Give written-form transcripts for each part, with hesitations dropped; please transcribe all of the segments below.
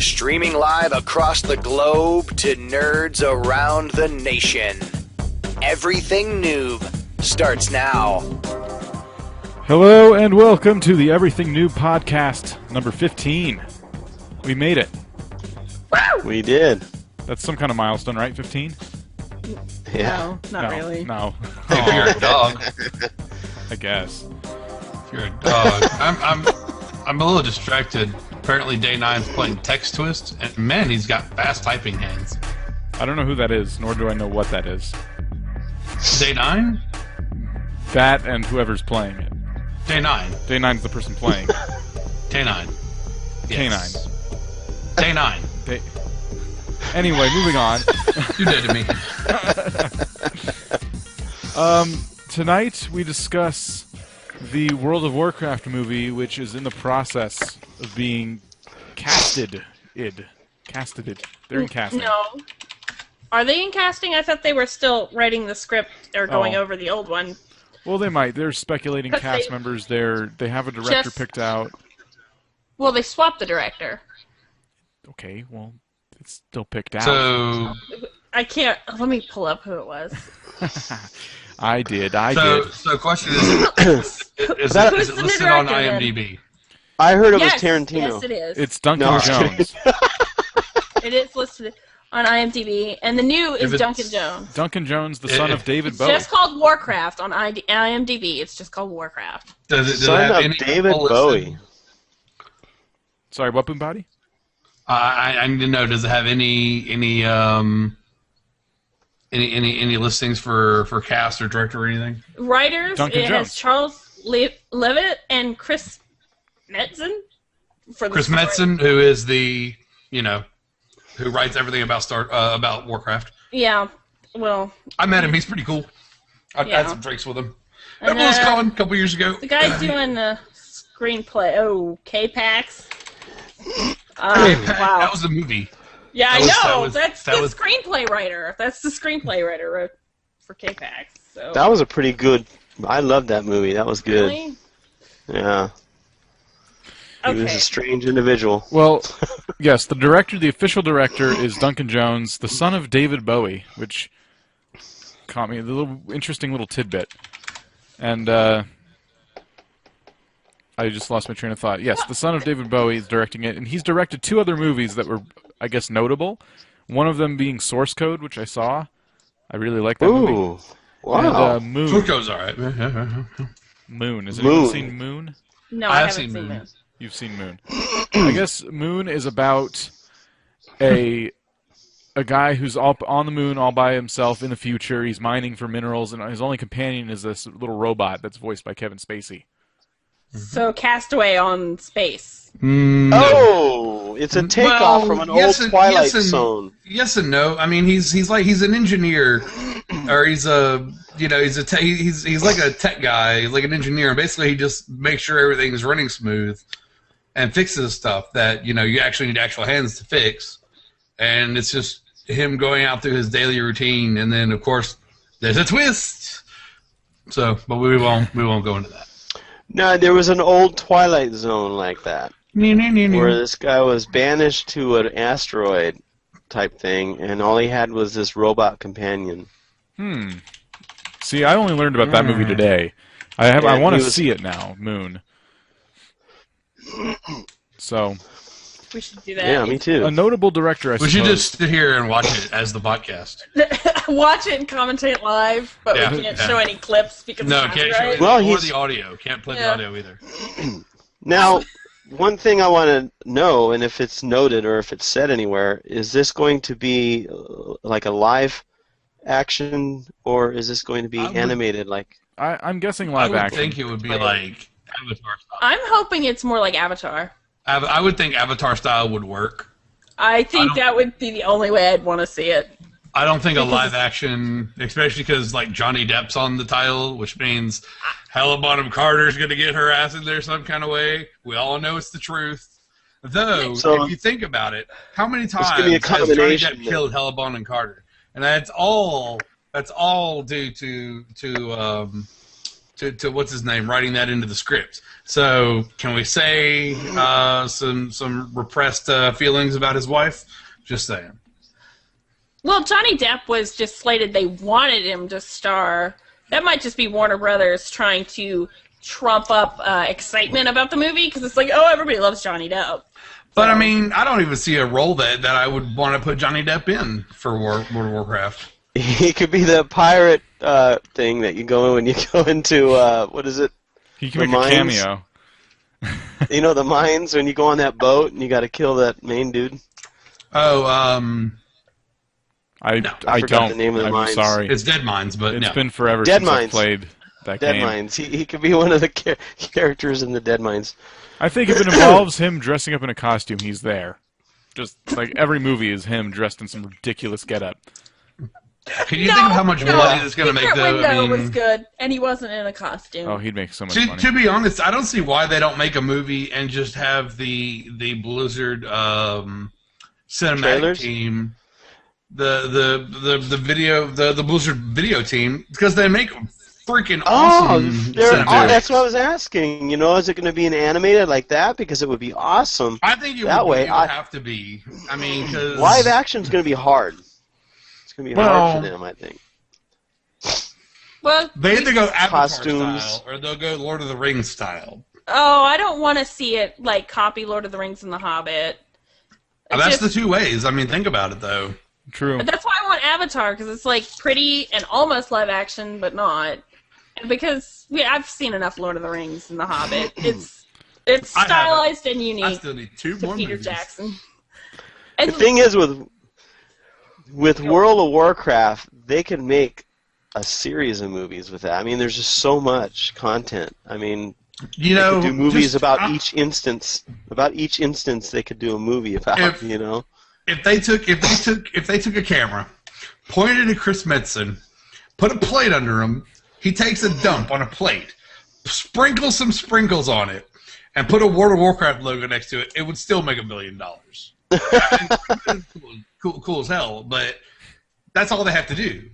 Streaming live across the globe to nerds around the nation. Everything Noob starts now. Hello and welcome to the Everything Noob podcast, number 15. We made it. Woo! We did. That's some kind of milestone, right? 15? Yeah. No, not really. No. If you're a dog. I guess. If you're a dog. I'm a little distracted. Apparently Day 9's playing Text Twist, and man, he's got fast typing hands. I don't know who that is, nor do I know what that is. Day 9? That and whoever's playing it. Day 9. Day 9's the person playing. Day 9. Yes. K9. Day 9. Anyway, moving on. You did to me. Tonight we discuss the World of Warcraft movie, which is in the process of being casted. They're in casting. No. Are they in casting? I thought they were still writing the script or going over the old one. Well, they might. They're speculating cast members. They have a director picked out. Well, they swapped the director. Okay, well, it's still picked out. So I can't. Let me pull up who it was. I did. So question is it listed on IMDb? I heard it was Tarantino. Yes, it is. It's Duncan Jones. It is listed on IMDb, and the new is Duncan Jones. Duncan Jones, the son of David Bowie. It's just called Warcraft on IMDb. It's just called Warcraft. Does it Son have of any David people Bowie. listed? Sorry, what, Boombody? I need to know. Does it have any listings for cast or director or anything? Writers. Duncan It Jones. has Charles Levitt and Chris Metzen. Chris Metzen, who is the who writes everything about Warcraft. Yeah. Well. I met him. He's pretty cool. I had some drinks with him at BlizzCon a couple years ago. The guy's doing the screenplay. Oh, K-Pax. Wow. Wow. That was the movie. Yeah, I know. That's the was- screenplay writer. That's the screenplay writer wrote for K-Pax. So. That was a pretty good. I loved that movie. That was good. Really? Yeah. He was Okay. a strange individual. Well, yes, the official director is Duncan Jones, the son of David Bowie, which caught me, interesting little tidbit. And I just lost my train of thought. Yes, the son of David Bowie is directing it, and he's directed two other movies that were, I guess, notable. One of them being Source Code, which I saw. I really like that movie. Ooh. Wow. And Moon. Turco's alright. Moon. Has anyone seen Moon? No, I I have haven't seen seen Moon. it. You've seen Moon. I guess Moon is about a guy who's on the moon all by himself in the future. He's mining for minerals, and his only companion is this little robot that's voiced by Kevin Spacey. So Castaway on space. Oh, it's a takeoff from an old Twilight Zone. Yes and no. I mean, he's an engineer, or he's like a tech guy. He's like an engineer, and basically he just makes sure everything's running smooth, and fixes stuff that you actually need actual hands to fix. And it's just him going out through his daily routine, and then of course there's a twist. So, but we won't go into that. No, there was an old Twilight Zone like that, where this guy was banished to an asteroid type thing, and all he had was this robot companion. See, I only learned about that movie today. I want to see it now, Moon. So, We should do that. Yeah, me too. a notable director, I suppose. We should just sit here and watch it as the podcast. Watch it and commentate live, but Yeah, we can't yeah. show any clips because No, of can't show copyright. it. Well, Or he's- the audio. Can't play the Yeah. audio either. Now, one thing I want to know, and if it's noted or if it's said anywhere, is this going to be like a live action, or is this going to be I would- animated? Like, I'm guessing I live would action. think it would be like Avatar style. I'm hoping it's more like Avatar. I would think Avatar style would work. I think that would be the only way I'd want to see it. I don't think a live action, especially because like Johnny Depp's on the title, which means Hella Bonham Carter's going to get her ass in there some kind of way. We all know it's the truth. Though, So- if you think about it, how many gonna times be a has Johnny combination Depp killed Hella Bonham Carter? And that's all due to to what's his name writing that into the script. So can we say some repressed feelings about his wife? Just saying. Well, Johnny Depp was just slated. They wanted him to star. That might just be Warner Brothers trying to trump up excitement about the movie because it's like, oh, everybody loves Johnny Depp. But I mean, I don't even see a role that I would want to put Johnny Depp in for World of Warcraft. He could be the pirate thing that you go in when you go into what is it? He can make a cameo. You know the mines when you go on that boat and you got to kill that main dude. Oh, I forgot don't. the name of the I'm mines. sorry. it's Dead Mines, but It's no. been forever Dead since I Mines. played that Dead game. Mines. He could be one of the characters in the Dead Mines. I think if it involves him dressing up in a costume, he's there. Just like every movie is him dressed in some ridiculous getup. Can you think of how much money it's going to make, Secret though? Window I mean, was good, and he wasn't in a costume. Oh, he'd make so much money. to be honest, I don't see why they don't make a movie and just have the Blizzard cinematic Trailers? team, the video, the Blizzard video team, because they make freaking awesome cinematics. That's what I was asking. You know, is it going to be an animated like that? Because it would be awesome. I think it That would, way, it would have to be. I mean, because Live action is going to be hard. It's going to be hard for them, I think. Well, they either go Avatar costumes. style or they'll go Lord of the Rings style. oh, I don't want to see it like copy Lord of the Rings and The Hobbit. That's the two ways. I mean, think about it, though. True. That's why I want Avatar, because it's like pretty and almost live action, but not. And because I've seen enough Lord of the Rings and The Hobbit. It's I stylized and I unique still need two to more Peter movies. Jackson. The And thing is, with World of Warcraft, they can make a series of movies with that. I mean, there's just so much content. I mean, You they know, could do movies just- about each instance. About each instance, they could do a movie about. If- You know. If they took a camera, pointed at Chris Metzen, put a plate under him, he takes a dump on a plate, sprinkle some sprinkles on it, and put a World of Warcraft logo next to it, it would still make $1 billion. Cool as hell, but that's all they have to do.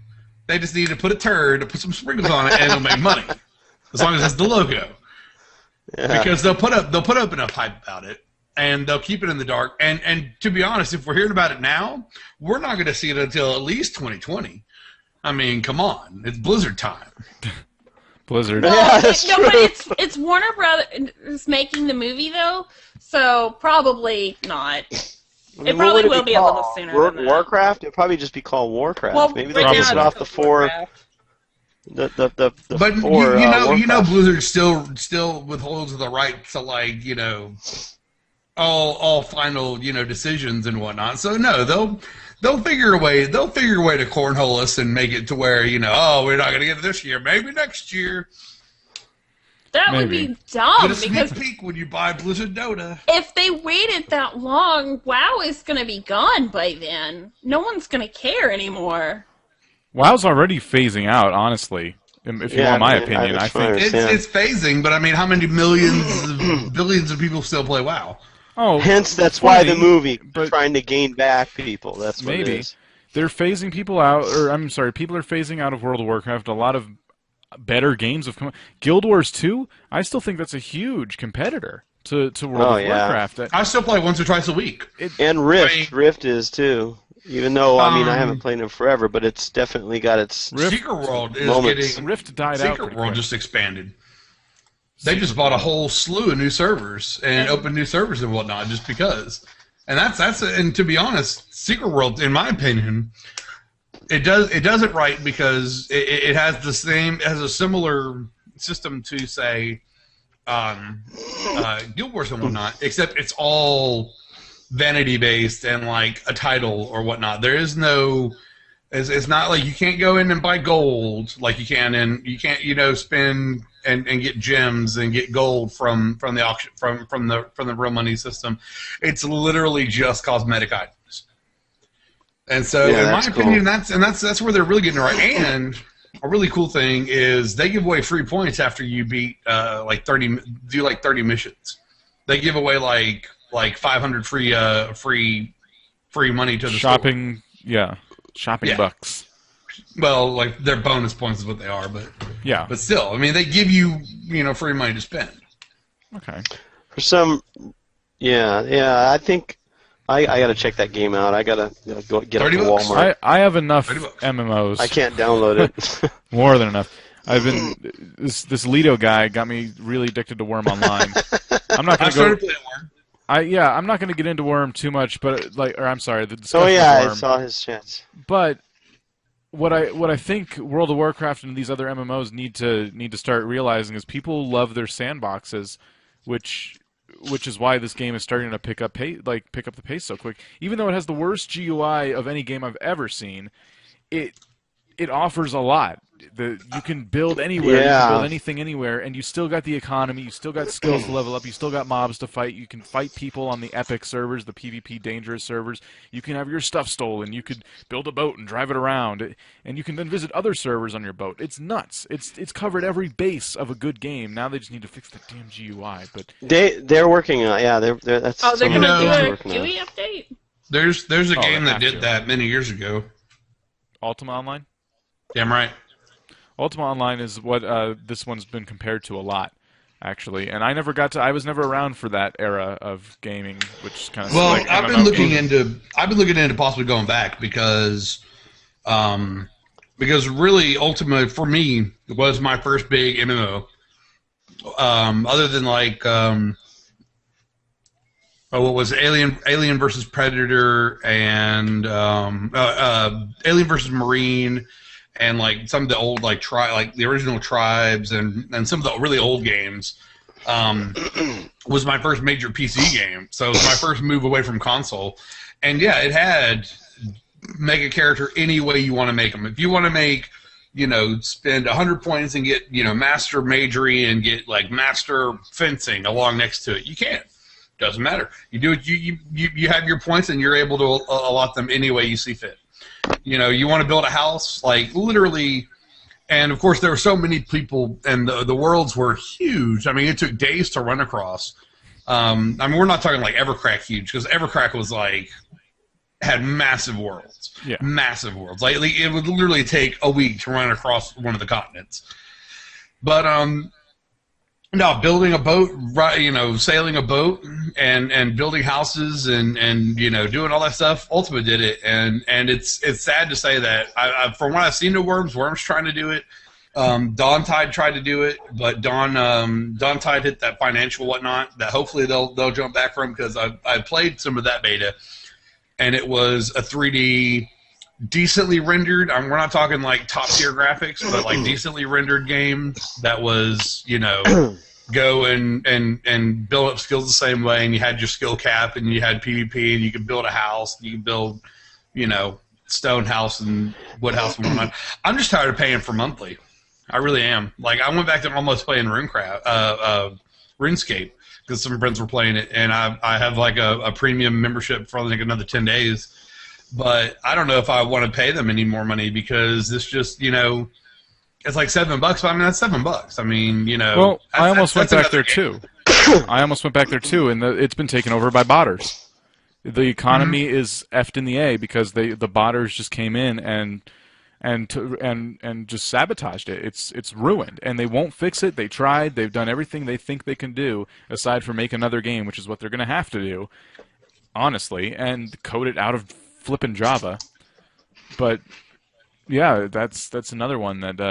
They just need to put a turd, put some sprinkles on it, and it'll make money. As long as it's the logo. Yeah. Because they'll put up enough hype about it, and they'll keep it in the dark. And to be honest, if we're hearing about it now, we're not going to see it until at least 2020. I mean, come on, it's Blizzard time. Blizzard. Yeah, that's no, but true. it's Warner Brothers making the movie though, so probably not. I mean, It what probably would will be a called? little sooner World than that. Warcraft? It'd probably just be called Warcraft. Well, Maybe right they'll now base it it's off the called four. Warcraft. The But four, you know Warcraft. Blizzard still withholds the right to, like, you know, all final, you know, decisions and whatnot. So no, they'll figure a way to cornhole us and make it to where, you know, oh, we're not going to get it this year, maybe next year. That would Maybe. be dumb Get a sneak because peek when you buy Blizzard Dota. if they waited that long, WoW is going to be gone by then. No one's going to care anymore. WoW's already phasing out, honestly. If you Yeah, want my I mean, opinion, I I just think. understand. It's phasing, but I mean, how many billions of people still play WoW? Oh, Hence, that's why the 20, movie but trying to gain back people. That's what it maybe is. they're phasing people out, or I'm sorry, people are phasing out of World of Warcraft. A lot of better games have come. Guild Wars 2, I still think that's a huge competitor to World Oh, of yeah. Warcraft. I still play once or twice a week. And Rift. Right. Rift is too. Even though, I mean, I haven't Um, played it forever, but it's definitely got its... Rift- Secret World is Moments. getting Rift died out. Secret pretty World quick. just expanded. They just bought a whole slew of new servers and opened new servers and whatnot just because. And and to be honest, Secret World, in my opinion, it does it right because it has a similar system to, say, Guild Wars and whatnot, except it's all vanity based and like a title or whatnot. There is no. It's not like you can't go in and buy gold like you can, and you can't, you know, spend and get gems and get gold from the auction from the real money system. It's literally just cosmetic items. And so, Yeah, in my that's opinion, cool. that's where they're really getting it right. And a really cool thing is they give away free points after you beat like 30 missions. They give away like 500 free money to the store. Shopping, yeah. Shopping Yeah. bucks. Well, like their bonus points is what they are, but Yeah. But still, I mean, they give you, free money to spend. Okay. For some, yeah, I think I got to check that game out. I got to go get up to $30. Walmart. I have enough $30. MMOs. I can't download it. More than enough. This Lido guy got me really addicted to Worm Online. I'm not going I to started go. playing Worm. I'm not going to get into Worm too much, but I'm sorry, the Oh discussion yeah, of I Worm. saw his chats. But what I think World of Warcraft and these other MMOs need to start realizing is people love their sandboxes, which is why this game is starting to pick up the pace so quick. Even though it has the worst GUI of any game I've ever seen, it offers a lot. You can build anywhere, you can build anything anywhere, and you still got the economy, you still got skills to level up, you still got mobs to fight, you can fight people on the epic servers, the PvP dangerous servers, you can have your stuff stolen, you could build a boat and drive it around, and you can then visit other servers on your boat. It's nuts. It's covered every base of a good game. Now they just need to fix the damn GUI. But they're working on that's they're going to do a GUI GUI update? There's a game they that have did to. that many years ago. Ultima Online? Damn right. Ultima Online is what this one's been compared to a lot, actually. And I was never around for that era of gaming, which kind of Well, like I've been looking into possibly going back because really Ultima for me was my first big MMO. Other than what was it? Alien versus Predator and Alien versus Marine. And some of the old the original Tribes and some of the really old games was my first major PC game. So it was my first move away from console. And yeah, it had make a character any way you want to make them. If you want to make, spend 100 points and get, master majory and get master fencing along next to it, you can. Doesn't matter. You do it. You have your points and you're able to allot them any way you see fit. You want to build a house, literally, and of course there were so many people, and the worlds were huge. I mean, it took days to run across. We're not talking Evercrack huge, because Evercrack was had massive worlds, massive worlds. It would literally take a week to run across one of the continents. But no, building a boat, sailing a boat, and building houses, and doing all that stuff. Ultima did it, and it's sad to say that from what I've seen of Worms trying to do it. Dawntide tried to do it, but Dawntide hit that financial whatnot that hopefully they'll jump back from, because I played some of that beta, and it was a 3D. Decently rendered. We're not talking top tier graphics, but decently rendered game that was, go and build up skills the same way, and you had your skill cap, and you had PvP, and you could build a house, and you could build, stone house and wood house and whatnot. I'm just tired of paying for monthly. I really am. I went back to almost playing RuneScape because some friends were playing it, and I have a premium membership for another 10 days. But I don't know if I want to pay them any more money, because this just, it's $7. But I mean, that's $7. I mean, Well, I almost went back there too. I almost went back there too, and it's been taken over by botters. The economy is effed in the A because the botters just came in and just sabotaged it. It's ruined, and they won't fix it. They tried. They've done everything they think they can do, aside from make another game, which is what they're going to have to do, honestly, and code it out of flipping Java. But yeah, that's another one that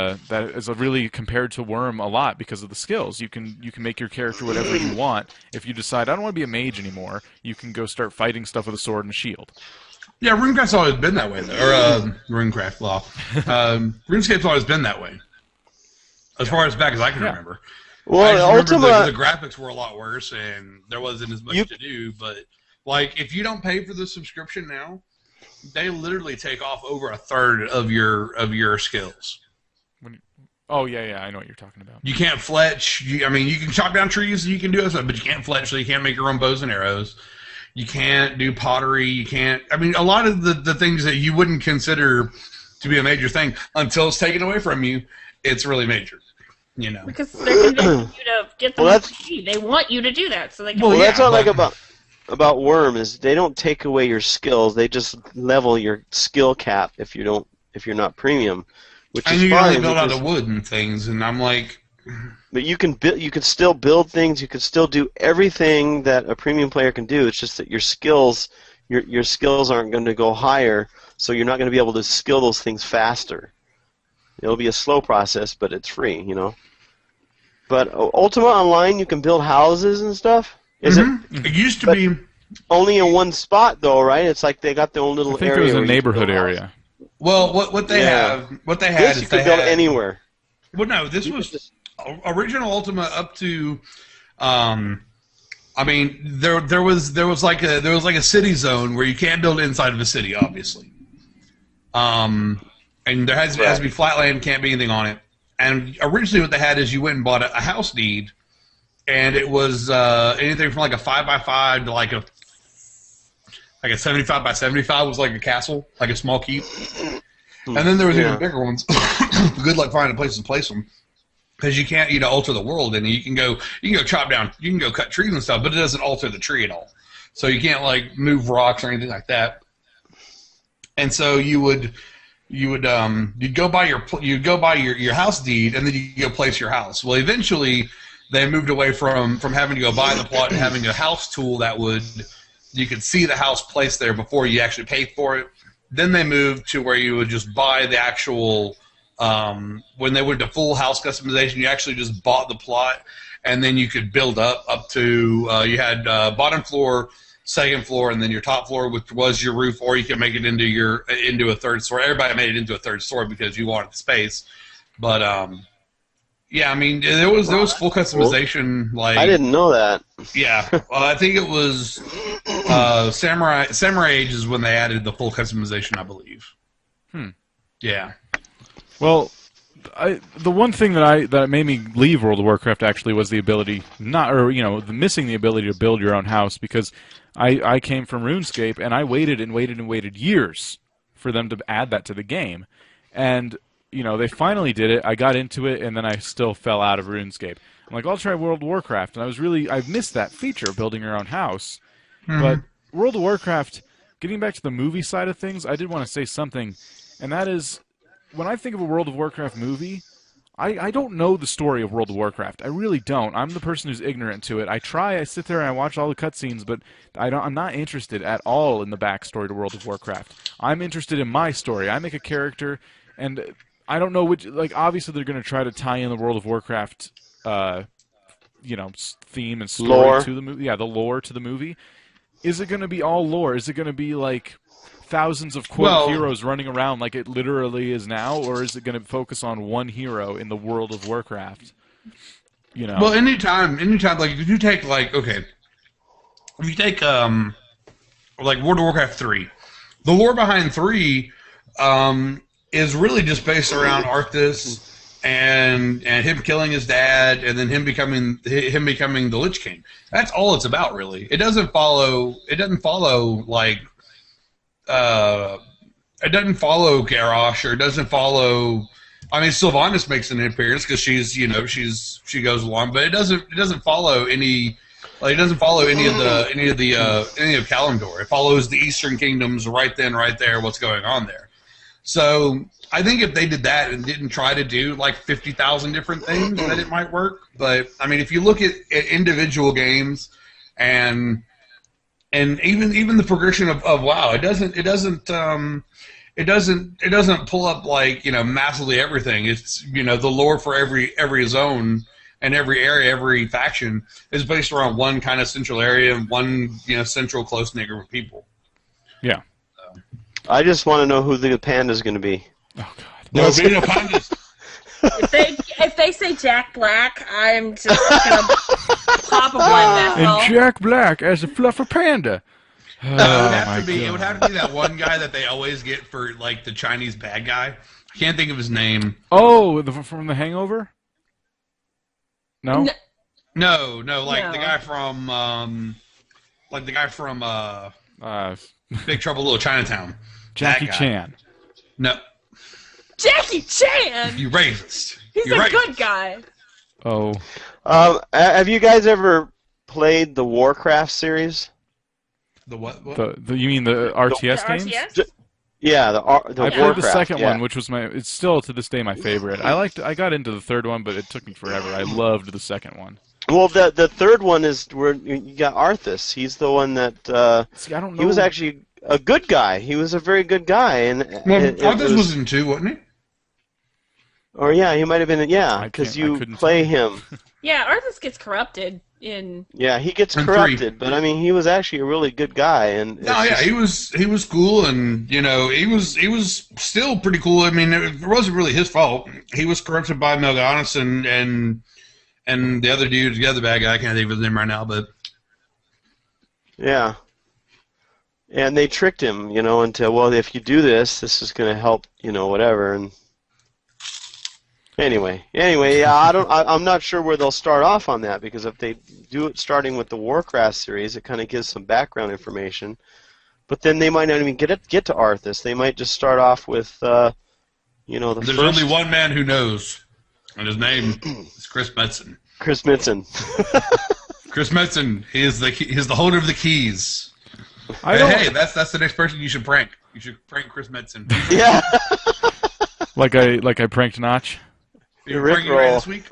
is really compared to Worm a lot because of the skills. You can make your character whatever you want. If you decide I don't want to be a mage anymore, you can go start fighting stuff with a sword and a shield. Yeah, RuneCraft's always been that way, though. Or RuneCraft law. RuneScape's always been that way, as far as back as I can remember. Well, I just remember Ultima, the graphics were a lot worse, and there wasn't as much to do. But if you don't pay for the subscription now, they literally take off over a third of your skills. Oh yeah, I know what you're talking about. You can't fletch. You can chop down trees and you can do it, but you can't fletch, so you can't make your own bows and arrows. You can't do pottery. You can't. A lot of the things that you wouldn't consider to be a major thing until it's taken away from you, it's really major. Because they're convincing you to get them free. They want you to do that, so they can. Well, that's what I like about Worm is they don't take away your skills. They just level your skill cap if you're not premium. which And is you can fine. only build out because- of wood and things, and I'm like, But you can still build things. You can still do everything that a premium player can do. It's just that your skills aren't going to go higher, so you're not going to be able to skill those things faster. It'll be a slow process, but it's free, you know. But Ultima Online, you can build houses and stuff. Is it it used to be. only in one spot though, right? It's like they got their own little I think area. it was a where you can neighborhood build area. houses. Well, what they Yeah. have, what they had This is you they can build had anywhere. Well, no, this was original Ultima up to. I mean, there was like a city zone where you can't build inside of a city, obviously. And there has to be flat land, can't be anything on it. And originally, what they had is you went and bought a house deed, and it was anything from like a 5x5 to like a 75x75 was like a castle, like a small keep. And then there was even bigger ones. Good luck finding a place to place them, because you can't alter the world, and you can go chop down, you can go cut trees and stuff, but it doesn't alter the tree at all. So you can't like move rocks or anything like that. And so you'd go buy your house deed, and then you go place your house. Well, eventually they moved away from having to go buy the plot and having a house tool that you could see the house placed there before you actually paid for it. Then they moved to where you would just buy the actual, when they went to full house customization, you actually just bought the plot, and then you could build up to, you had bottom floor, second floor, and then your top floor, which was your roof, or you can make it into a third story. Everybody made it into a third story because you wanted the space. But, yeah, I mean, there was full customization. Like, I didn't know that. Yeah, I think it was Samurai Age is when they added the full customization, I believe. Yeah. Well, the one thing that made me leave World of Warcraft actually was the ability, missing the ability to build your own house, because I came from RuneScape, and I waited and waited and waited years for them to add that to the game. And, they finally did it. I got into it, and then I still fell out of RuneScape. I'm like, I'll try World of Warcraft. And I've missed that feature of building your own house. But World of Warcraft, getting back to the movie side of things, I did want to say something, and that is, when I think of a World of Warcraft movie, I don't know the story of World of Warcraft. I really don't. I'm the person who's ignorant to it. I sit there and I watch all the cutscenes, but I'm not interested at all in the backstory to World of Warcraft. I'm interested in my story. I make a character, and I don't know which. Like, obviously, they're going to try to tie in the World of Warcraft, theme and story to the movie. Yeah, the lore to the movie. Is it going to be all lore? Is it going to be like thousands of quote heroes running around like it literally is now, or is it going to focus on one hero in the World of Warcraft? Well, anytime, like if you take like like World of Warcraft 3, the lore behind 3 is really just based around Arthas and him killing his dad, and then him becoming the Lich King. That's all it's about, really. It doesn't follow like. It doesn't follow Garrosh, or it doesn't follow. I mean, Sylvanas makes an appearance because she goes along, but it doesn't follow any. Like, it doesn't follow any of Kalimdor. It follows the Eastern Kingdoms right then, right there. What's going on there? So I think if they did that and didn't try to do like 50,000 different things, that it might work. But I mean, if you look at individual games and even the progression of WoW, it doesn't pull up like massively everything. It's the lore for every zone and every area, every faction is based around one kind of central area and one central close knit group of people. Yeah. I just want to know who the panda's going to be. Oh God. No, being a pandas. If they say Jack Black, I'm just gonna pop a blood vessel. And Jack Black as a fluffer panda. It would have to be that one guy that they always get for like the Chinese bad guy. I can't think of his name. Oh, from The Hangover? No? No, like No. the guy from Big Trouble in Little Chinatown. Jackie That guy. Chan. No, Jackie Chan! you racist. He's You're a racist. good guy. Oh. Have you guys ever played the Warcraft series? The what? You mean the RTS games? RTS? Yeah, the I played Warcraft. the second yeah. one, which was it's still to this day my favorite. I got into the third one, but it took me forever. I loved the second one. Well, the third one is where you got Arthas. He's the one that See, I don't know. he was actually a good guy. He was a very good guy, and Arthas was in 2, wasn't he? Or yeah, he might have been. Yeah, I because can't- I you couldn't play tell. him. Yeah, Arthas gets corrupted in. Yeah, he gets And corrupted, but I mean, he was actually a really good guy, and No, yeah, he was cool, and you know, he was still pretty cool. I mean, it wasn't really his fault. He was corrupted by Melganis and the other dude, the other bad guy. I can't think of his name right now, but yeah. And they tricked him, into, well, if you do this, this is going to help, whatever. And anyway, yeah, I'm not sure where they'll start off on that, because if they do it starting with the Warcraft series, it kind of gives some background information. But then they might not even get to Arthas. They might just start off with, the there's first. only one man who knows, and his name is Chris Metzen. Chris Mitson. Chris Metzen, he's the holder of the keys. Hey, that's the next person you should prank. You should prank Chris Metzen. Yeah. like I pranked Notch. You Rick pranking anybody roll. this week?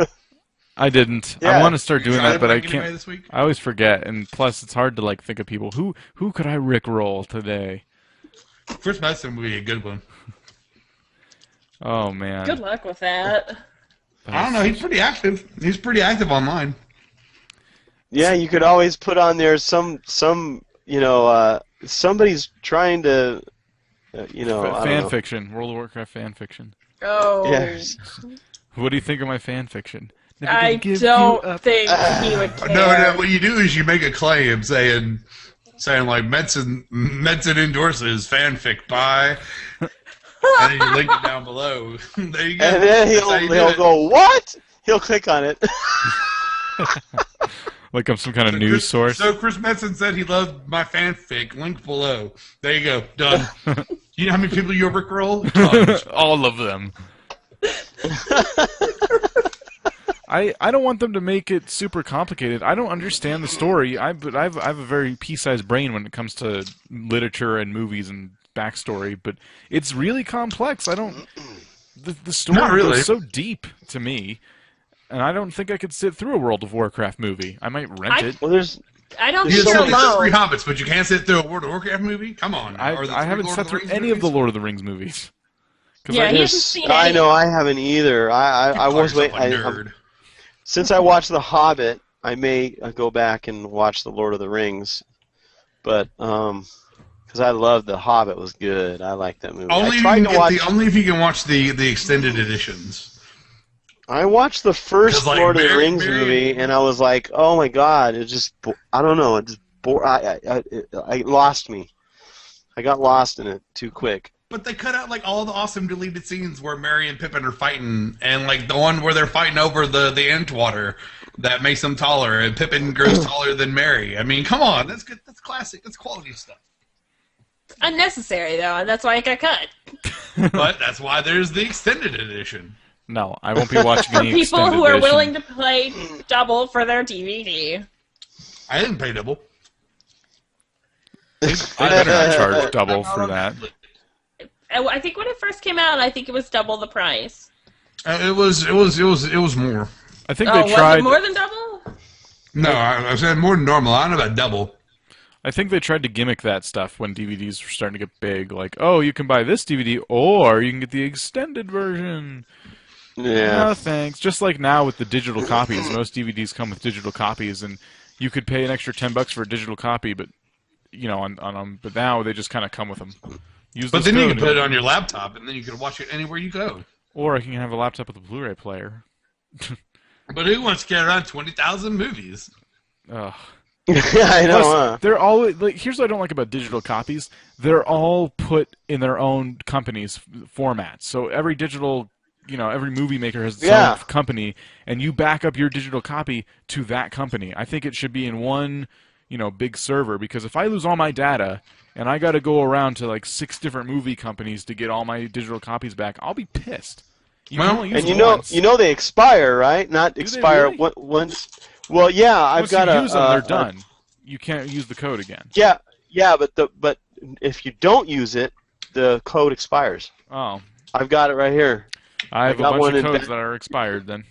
I didn't. Yeah. I want to start You doing tried that, but I pranking anybody can't. this week? I always forget, and plus it's hard to think of people who could I rickroll today. Chris Metzen would be a good one. Oh man. Good luck with that. I don't know. He's pretty active. He's pretty active online. Yeah, you could always put on there some somebody's trying to, I don't fan know. fiction, World of Warcraft fan fiction. Oh. Yes. What do you think of my fan fiction? Never I gonna give you don't up. think he would care. No. What you do is you make a claim saying like Metzen endorses fanfic by, and then you link it down below. There you go. And then That's how you do he'll it. go, what? He'll click on it. Like I'm some kind of news source. So Chris Metzen said he loved my fanfic. Link below. There you go. Done. You know how many people you Rickroll? Tons. All of them. I don't want them to make it super complicated. I don't understand the story. But I have a very pea-sized brain when it comes to literature and movies and backstory. But it's really complex. I don't. The story Not really. goes so deep to me, and I don't think I could sit through a World of Warcraft movie. I might rent it. Well, there's I don't You think can you're sit through Three alone. Hobbits, but you can't sit through a World of Warcraft movie? Come on. Or the I three haven't Lord sat of the through Rings any of the movies? Lord of the Rings movies. 'Cause Yeah, I- he hasn't seen I any. know I haven't either. I Call was wait. yourself a nerd. Since I watched The Hobbit, I may go back and watch The Lord of the Rings, but because I loved The Hobbit was good. I liked that movie. Only I if, tried you to can watch. get only if you can watch the extended editions. I watched the first 'Cause, like, Lord of the Mary- Rings Mary- movie, and I was like, "Oh my god!" It just, I don't know, it just I lost me. I got lost in it too quick. But they cut out like all the awesome deleted scenes where Merry and Pippin are fighting, and like the one where they're fighting over the Entwater that makes them taller, and Pippin grows taller than Merry. I mean, come on, that's good. That's classic. That's quality stuff. Unnecessary though, and that's why it got cut. But that's why there's the extended edition. No, I won't be watching For any people extended who are edition. willing to pay double for their DVD. I didn't pay double. They better not charge double for that. I think when it first came out, I think it was double the price. It was more. I think Oh, they was tried. it more than double? No, I said more than normal. I don't know about double. I think they tried to gimmick that stuff when DVDs were starting to get big. Like, oh, you can buy this DVD, or you can get the extended version. Yeah. No, thanks. Just like now with the digital copies, most DVDs come with digital copies, and you could pay an extra $10 for a digital copy, but but now they just kind of come with them. Use But this then you code can put it on your laptop, and then you can watch it anywhere you go. or I can have a laptop with a Blu-ray player. But who wants to get around 20,000 movies? Ugh. I know. Plus, they're always like. Here's what I don't like about digital copies. They're all put in their own company's formats. So every digital, every movie maker has its own company, and you back up your digital copy to that company. I think it should be in one, big server, because if I lose all my data and I got to go around to like 6 different movie companies to get all my digital copies back, I'll be pissed. You can only use And them you once. know they expire, right? Not they expire really? once. Well, yeah, I've Once got you a. use them, they're done. You can't use the code again. Yeah, but if you don't use it, the code expires. Oh. I've got it right here. I have a got one bunch of in codes that are expired then.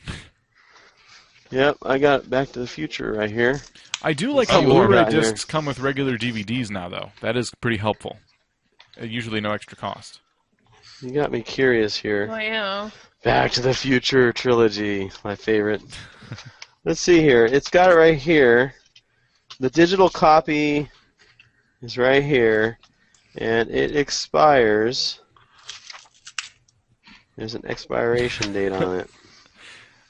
Yep, I got Back to the Future right here. I do like Oh, how more Blu-ray about here. discs come with regular DVDs now, though. That is pretty helpful. Usually no extra cost. You got me curious here. Oh, yeah. Back to the Future trilogy, my favorite. Let's see here. It's got it right here. The digital copy is right here, and it expires. There's an expiration date on it.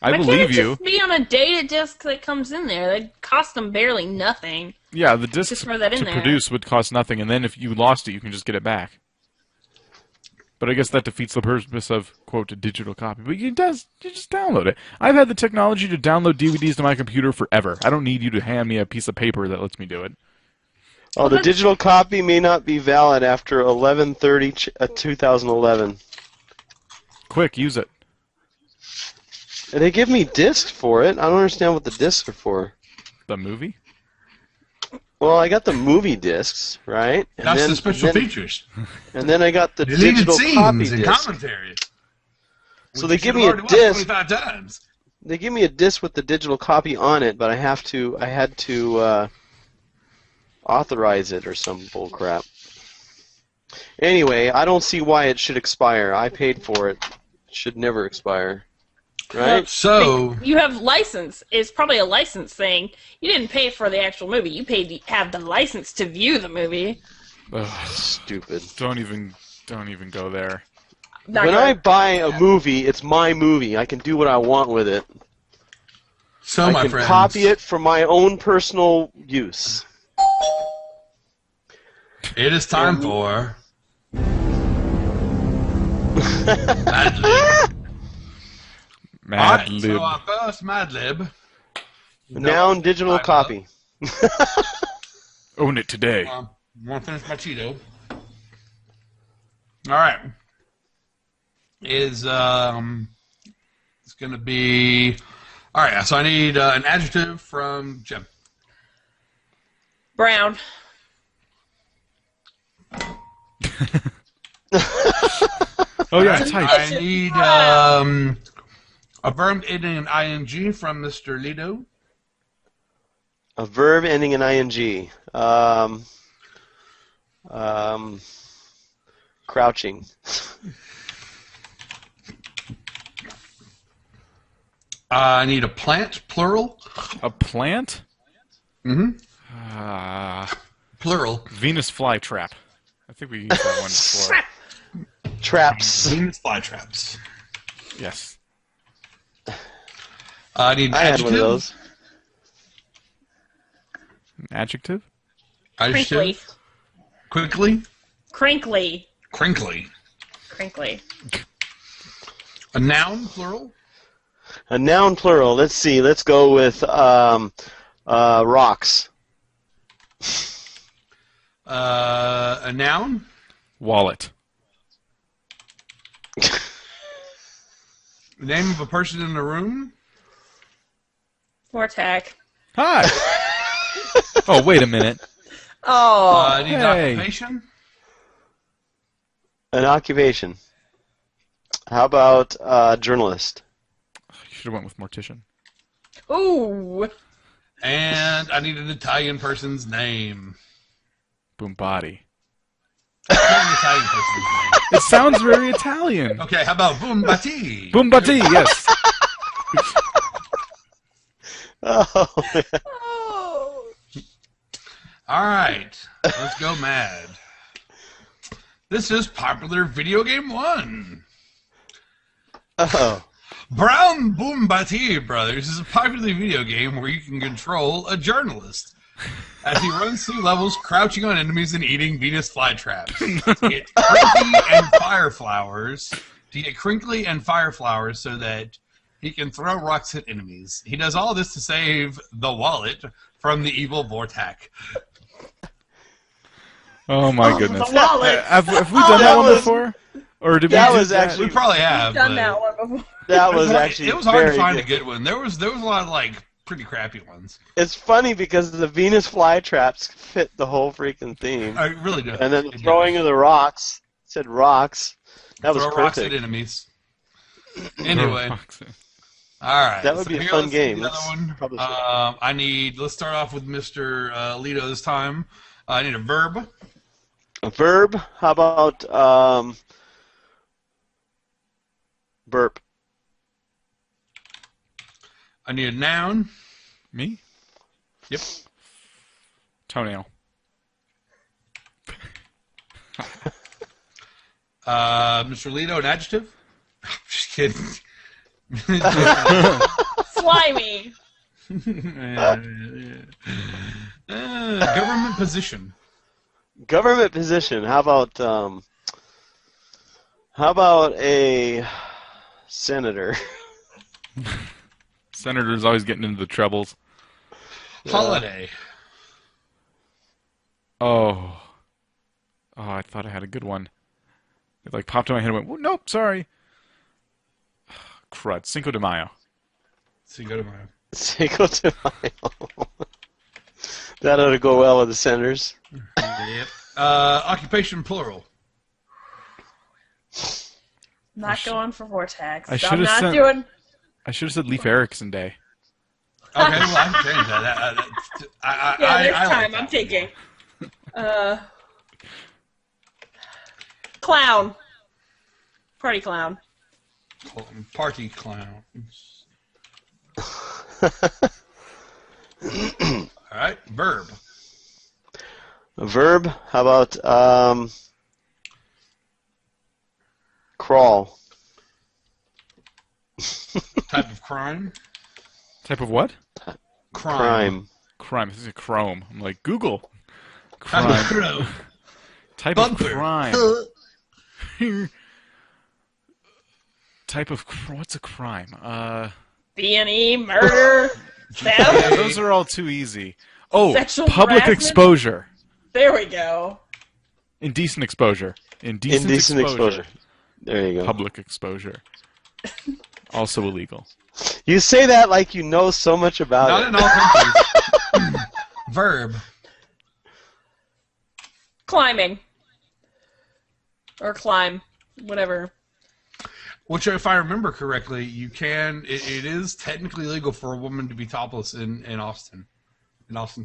I Why believe can't it you. just be on a data disc that comes in there? That'd cost them barely nothing. Yeah, the disc Just throw that in to there. produce would cost nothing, and then if you lost it, you can just get it back. But I guess that defeats the purpose of, quote, a digital copy. But you just download it. I've had the technology to download DVDs to my computer forever. I don't need you to hand me a piece of paper that lets me do it. Oh, the digital copy may not be valid after 11/30/2011. Quick, use it. And they give me discs for it. I don't understand what the discs are for. The movie? Well, I got the movie discs, right? And That's then, the special and then, features. And then I got the Deleted digital copy scenes and disc. commentary. So which they you give should me a have already watched disc. 25 times. They give me a disc with the digital copy on it, but I had to authorize it or some bull crap. Anyway, I don't see why it should expire. I paid for it. It should never expire. Right? So, You have license. It's probably a license thing. You didn't pay for the actual movie. You paid to have the license to view the movie. Ugh, Stupid. don't even go there. Not When gonna- I buy a movie, it's my movie. I can do what I want with it. so I my can friends, copy it for my own personal use. it is time for Mad Lib. Mad Alright, Lib. so our first Mad Lib. Noun digital copy. Own it today. Want to finish my Cheeto? All right. It's going to be all right. So I need an adjective from Jim. Brown. Oh yeah, All right, type. I need a verb ending in ing from Mr. Lido. A verb ending in ing. Crouching. I need a plant, plural. A plant? Mm-hmm. Plural. Venus flytrap. I think we used that one before. Traps. Venus flytraps. Yes. I need an I had adjective. one of those. An adjective? Crinkly. Quickly. Crinkly. Crinkly. Crinkly. A noun, plural. A noun plural. Let's see. Let's go with rocks. A noun. Wallet. The name of a person in the room. Vortac. Hi! Oh, wait a minute. Oh. I need hey. occupation. An occupation. How about journalist? You should have went with mortician. Ooh. And I need an Italian person's name. Boombody. An Italian person's name. It sounds very Italian. Okay, how about Boombati? Boombati, yes. Oh, Oh. All right, let's go mad. This is Popular Video Game 1. oh. Brown Boombati Brothers is a popular video game where you can control a journalist as he runs through levels crouching on enemies and eating Venus flytraps. To get crinkly and fire flowers so that he can throw rocks at enemies. He does all this to save the wallet from the evil Vortac. Oh my goodness. The wallet. Have we done that one before? Or did we That do was that? actually- We probably have. Done but that one before. That was actually it was hard to very find good. a good one. There was a lot of like pretty crappy ones. It's funny because the Venus flytraps fit the whole freaking theme. I really do. And then the throwing of the rocks said rocks. That was Throw rocks at perfect. enemies. Anyway. All right. That would be a here, fun let's do game. the other one. Let's start off with Mr. Lito this time. I need a verb. A verb? How about burp? I need a noun. Me? Yep. Toenail. Mr. Lito, an adjective? I'm just kidding. Slimy. Government position. Government position. How about a senator? Senator's always getting into the troubles. Holiday. Oh, I thought I had a good one. It like popped in my head and went, well, nope, sorry. Crud. Cinco de Mayo. Cinco de Mayo. Cinco de Mayo. That ought to go well with the senators. Yep. Occupation plural. Not going for Vortex. I I'm should've not sent- doing. I should have said Leif Erikson Day. Okay, well, I can change that. Yeah, there's I like time. that. I'm taking. Clown. Party clown. Party clowns. All right, verb. A verb? How about crawl? Type of crime. Type of what? Crime. Crime. This is a Chrome. I'm like, Google. Type of Crime. crime. Type Bumper. of crime. Type of what's a crime? B&E, murder, Yeah, theft. those are all too easy. Oh, Sexual public harassment? exposure. There we go. Indecent exposure. Indecent exposure. There you go. Public exposure. Also illegal. You say that like you know so much about Not it. in all countries. Verb. Climbing. Or climb. Whatever. Which, if I remember correctly, you can. It is technically legal for a woman to be topless in Austin,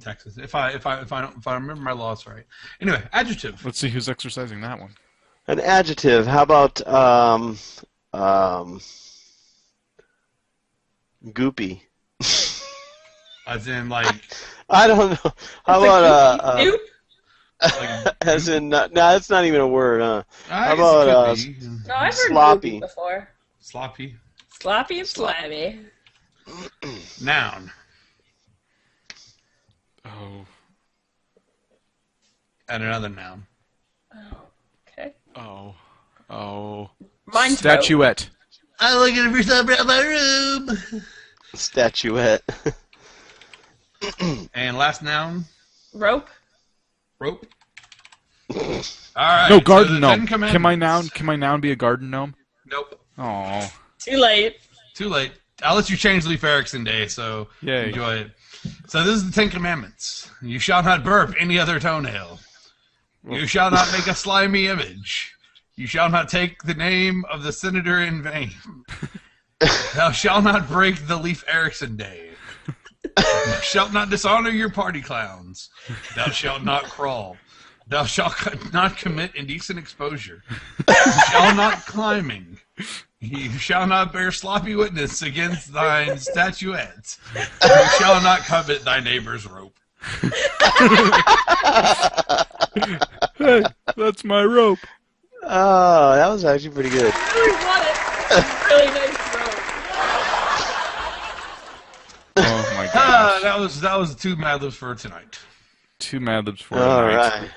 Texas. If I remember my laws right. Anyway, adjective. Let's see who's exercising that one. An adjective. How about goopy? As in, like, I don't know. How about Nope. as in no, that's not even a word, huh? I How guess it about could be. No, I've heard Sloppy. goopy before. Sloppy. Sloppy and slimy. Noun. Oh. And another noun. Okay. Oh. Mine's Statuette. I'm looking for something in my room. statuette? And last noun. rope. Rope. All right. No, garden so the gnome. 10 Can my Commandments. noun be a garden gnome? Nope. Oh. Too late. Too late. I'll let you change Leif Erikson Day, so Yay. enjoy it. So this is the 10 Commandments. You shall not burp any other toenail. You shall not make a slimy image. You shall not take the name of the senator in vain. Thou shalt not break the Leif Erikson Day. Thou shalt not dishonor your party clowns. Thou shalt not crawl. Thou shalt not commit indecent exposure. You shall not climbing. You shall not bear sloppy witness against thine statuettes. You shall not covet thy neighbor's rope. Hey, that's my rope. Oh, that was actually pretty good. I really want it. Really nice rope. Oh my Ah, gosh. that was 2 Mad Libs for tonight. 2 Mad Libs for All tonight. right.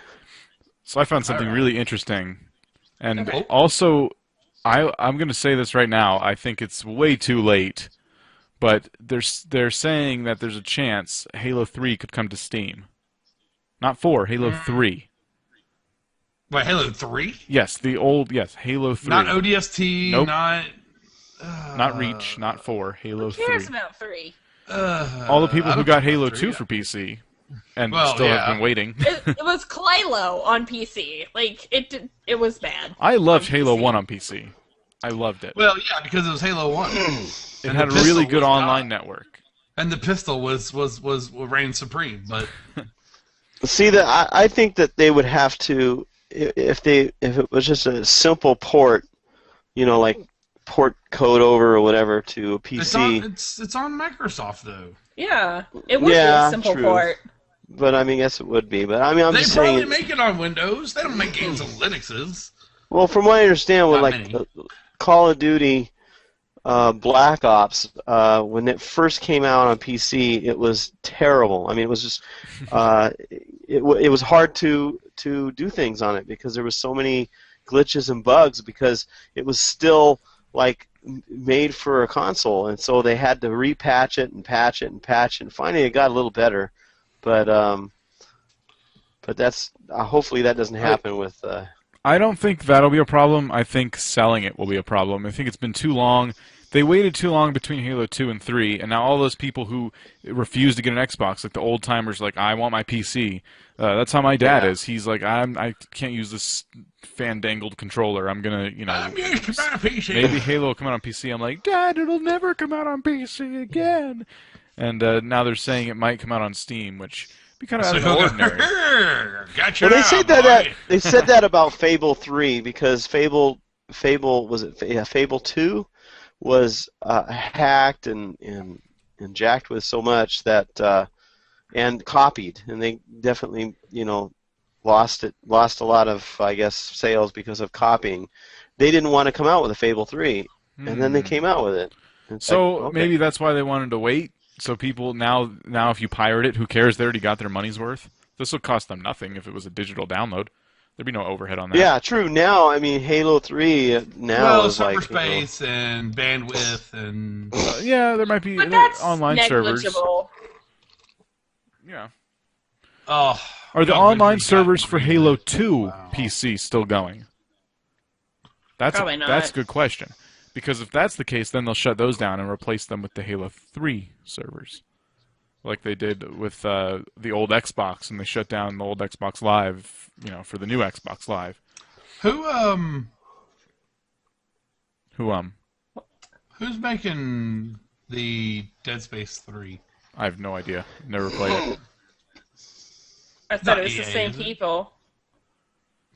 So I found something really interesting. And Okay. also, I'm going to say this right now. I think it's way too late. But they're saying that there's a chance Halo 3 could come to Steam. Not 4, Halo 3. Wait, Halo 3? Yes, Halo 3. Not ODST, Nope. not Reach, not 4, Halo Who cares 3. about 3? All the people I who don't got care Halo about 2 3. for PC and Well, still yeah. have been waiting. It was Claylo on PC. Like it was bad. I loved on Halo PC. 1 on PC. I loved it. Well, yeah, because it was Halo 1. It And had the a really pistol good was online not. network. And the pistol was reigned supreme, but See that I think that they would have to if it was just a simple port, like port code over or whatever to a PC. it's on Microsoft though. Yeah, it would be Yeah, a simple true. port. But I mean, yes, it would be. But I mean, I'm They just probably saying. make it on Windows. They don't make games on Linuxes. Well, from what I understand, with Not like many. Call of Duty, Black Ops, when it first came out on PC, it was terrible. I mean, it was just it was hard to do things on it because there was so many glitches and bugs because it was still like made for a console, and so they had to repatch it and patch it and patch it. And finally, it got a little better, but that's hopefully that doesn't happen with. I don't think that'll be a problem. I think selling it will be a problem. I think it's been too long. They waited too long between Halo 2 and 3, and now all those people who refuse to get an Xbox, like the old timers, like, I want my PC. That's how my dad is. He's like, I can't use this fandangled controller. I'm going to, I'm used to my PC. maybe Halo will come out on PC. I'm like, Dad, it'll never come out on PC again. And now they're saying it might come out on Steam, which be kind of out of the ordinary. Gotcha. Well, they now, said boy. they said that about Fable 3 because Fable was it Fable 2 was hacked and jacked with so much that and copied, and they definitely lost a lot of, I guess, sales because of copying. They didn't want to come out with a Fable 3, and then they came out with it. It's So like, okay. maybe that's why they wanted to wait. So people now if you pirate it, who cares? They already got their money's worth. This will cost them nothing if it was a digital download. There'd be no overhead on that. Yeah, true. Now, I mean, Halo 3 now Well, is like space and bandwidth and Yeah, there might be But that's online servers. negligible. Yeah. oh. Are the God, online we've got servers for green. Halo 2 Wow. PC still going? Probably not. That's a good question. Because if that's the case, then they'll shut those down and replace them with the Halo 3 servers. Like they did with the old Xbox, and they shut down the old Xbox Live, for the new Xbox Live. Who's making the Dead Space 3? I have no idea. Never played it. I thought Not it was the EA, same is it? people.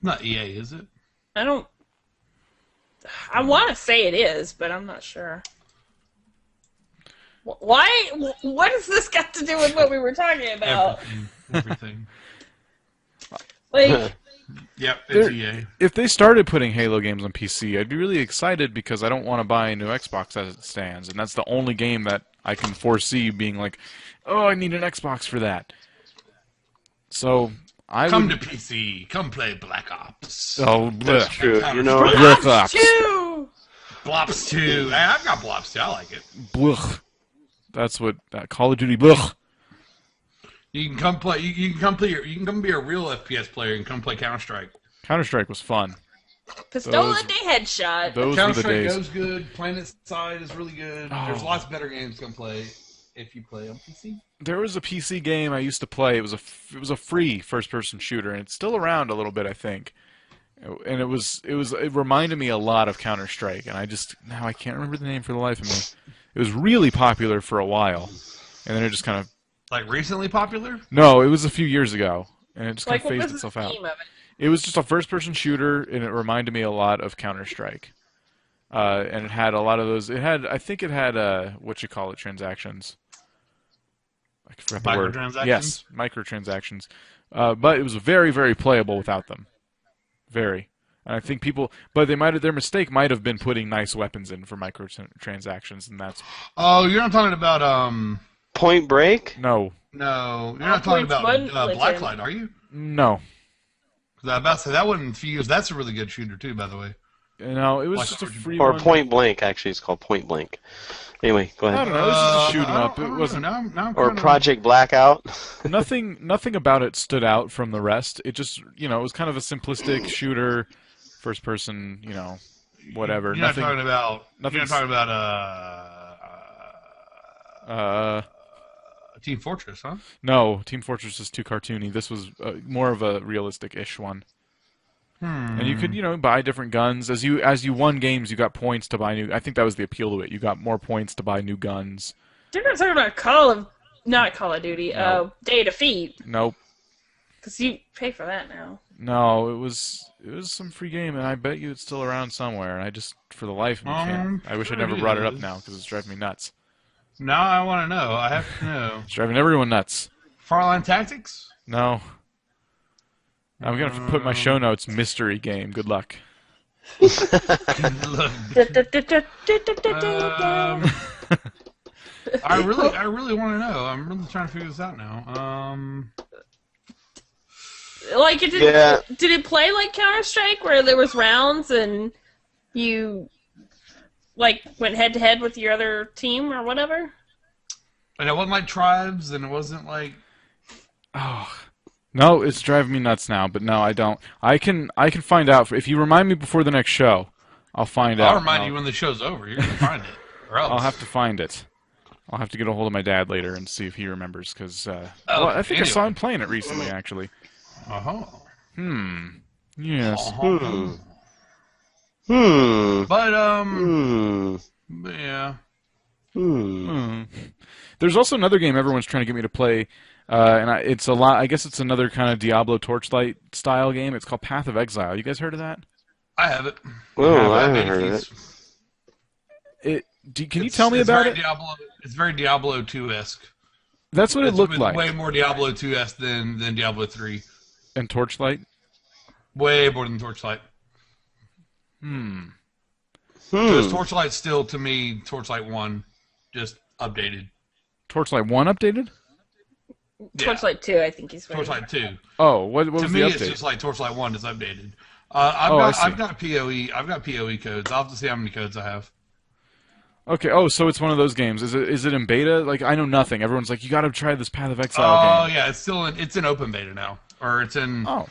Not EA, is it? I want to say it is, but I'm not sure. Why? What has this got to do with what we were talking about? Everything. Like, Yep, it's There- EA. If they started putting Halo games on PC, I'd be really excited because I don't want to buy a new Xbox as it stands, and that's the only game that I can foresee being like, oh, I need an Xbox for that. So I Come would. to PC. Come play Black Ops. Oh, that's bleh. true. Black Ops. two. Blops 2. Hey, I've got Blops 2. I like it. Blech. That's what Call of Duty. Blech. You can come play. You can come play. You can come be a real FPS player and come play Counter Strike. Counter Strike was fun. Pistola de headshot. Those were Counter the Strike days. goes good. Planet Side is really good. Oh. There's lots better games to come play if you play on PC. There was a PC game I used to play. It was a free first-person shooter, and it's still around a little bit, I think. And it reminded me a lot of Counter Strike, and now I can't remember the name for the life of me. It was really popular for a while, and then it just kind of Like recently popular? no, it was a few years ago, and it just kind Like, of what phased was the itself out. theme of it? It was just a first-person shooter, and it reminded me a lot of Counter Strike. And it had a lot of those. I think it had transactions. I forgot the word. Microtransactions? Yes, microtransactions. But it was very, very playable without them. Very. And I think their mistake might have been putting nice weapons in for microtransactions, and that's Oh, you're not talking about Point Break? no. No, you're not talking about Blacklight, are you? No. 'Cause I was about to say that one Fuse. That's a really good shooter too, by the way. No, it was Like just a Origin. free Or one. Point Blank, actually, it's called Point Blank. Anyway, go I ahead. don't know. It was just a shoot 'em I up. don't It know. wasn't. Now I'm Or kinda- Project Blackout. Nothing about it stood out from the rest. It just, it was kind of a simplistic shooter, first person, whatever. You're not talking about. You're nothing's- not talking about Team Fortress, huh? No, Team Fortress is too cartoony. This was more of a realistic-ish one. And you could, buy different guns as you won games. You got points to buy new. I think that was the appeal to it. You got more points to buy new guns. They're not talking about not Call of Duty. No. Day of Defeat. Nope. Because you pay for that now. No, it was some free game, and I bet you it's still around somewhere. And I just, for the life of me, can't. I wish I never brought it up now because it's driving me nuts. Now I want to know. I have to know. It's driving everyone nuts. Farline Tactics? No. I'm going to have to put in my show notes mystery game. Good luck. I really want to know. I'm really trying to figure this out now. Like, did it play like Counter-Strike, where there was rounds and you, like, went head-to-head with your other team or whatever? And it wasn't like Tribes, and it wasn't like... Oh, no, it's driving me nuts now, but no, I don't. I can find out. If you remind me before the next show, I'll find out. I'll remind you when the show's over. You're going to find it. Or else. I'll have to find it. I'll have to get a hold of my dad later and see if he remembers, because I think I saw him playing it recently, actually. Uh-huh. Yes. But, yeah. There's also another game everyone's trying to get me to play, and it's a lot. I guess it's another kind of Diablo Torchlight style game. It's called Path of Exile. You guys heard of that? I have it. Oh, I haven't heard of it. Can you tell me about it? It's very Diablo 2-esque. That's what it looked like. Way more Diablo 2-esque than Diablo 3. And Torchlight? Way more than Torchlight. Because Torchlight still, to me, Torchlight 1, just updated. Torchlight 1 updated? Torchlight 2, I think he's right. Torchlight 2. Oh, what was the update? To me, it's just like Torchlight 1 is updated. I've got PoE. I've got PoE codes. I'll have to see how many codes I have. Okay. Oh, so it's one of those games. Is it in beta? Like, I know nothing. Everyone's like, you got to try this Path of Exile game. Oh yeah, it's in open beta now, or it's in. Oh.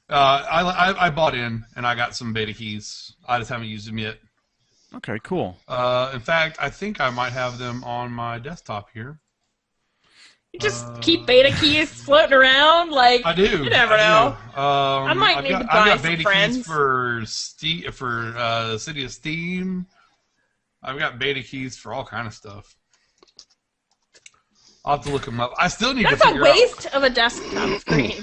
I bought in and I got some beta keys. I just haven't used them yet. Okay. Cool. In fact, I think I might have them on my desktop here. You just keep beta keys floating around, like I do. You never know. I might need to buy I've got some beta friends. keys for City of Steam. I've got beta keys for all kind of stuff. I'll have to look them up. I still need to figure out... That's a waste of a desktop screen.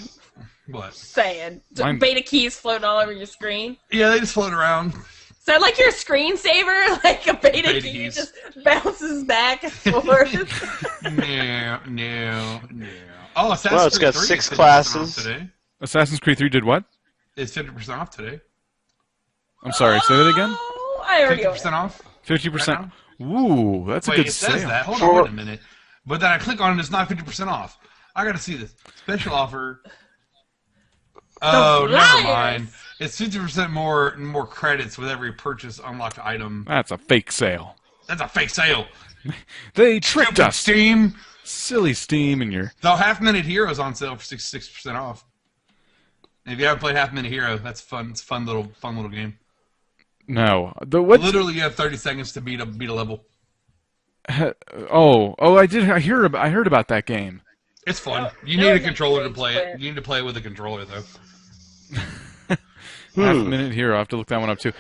What? Saying. Beta keys floating all over your screen. Yeah, they just float around. Is that like your screensaver? Like a beta key keys. just bounces back and forth? No. Oh, Assassin's Well, it's Creed got 3 6 is 50% classes. off today. Assassin's Creed 3 did what? It's 50% off today. I'm sorry, say that again? Oh, I already 50% off? 50%. Ooh, that's a Wait, good it sale. says that. Hold on, wait a minute. But then I click on it, it's not 50% off. I gotta see this. Special offer. Oh, never mind. It's 50% more credits with every purchase unlocked item. That's a fake sale. That's a fake sale. They tricked Stupid us. Steam. Silly Steam and your... The Half Minute Hero's on sale for 66% off. And if you haven't played Half Minute Hero, that's fun. It's a fun little game. No. Literally, you have 30 seconds to beat a level. I heard about that game. It's fun. You need a controller to play it. You need to play it with a controller, though. Half Minute Hero. I have to look that one up, too.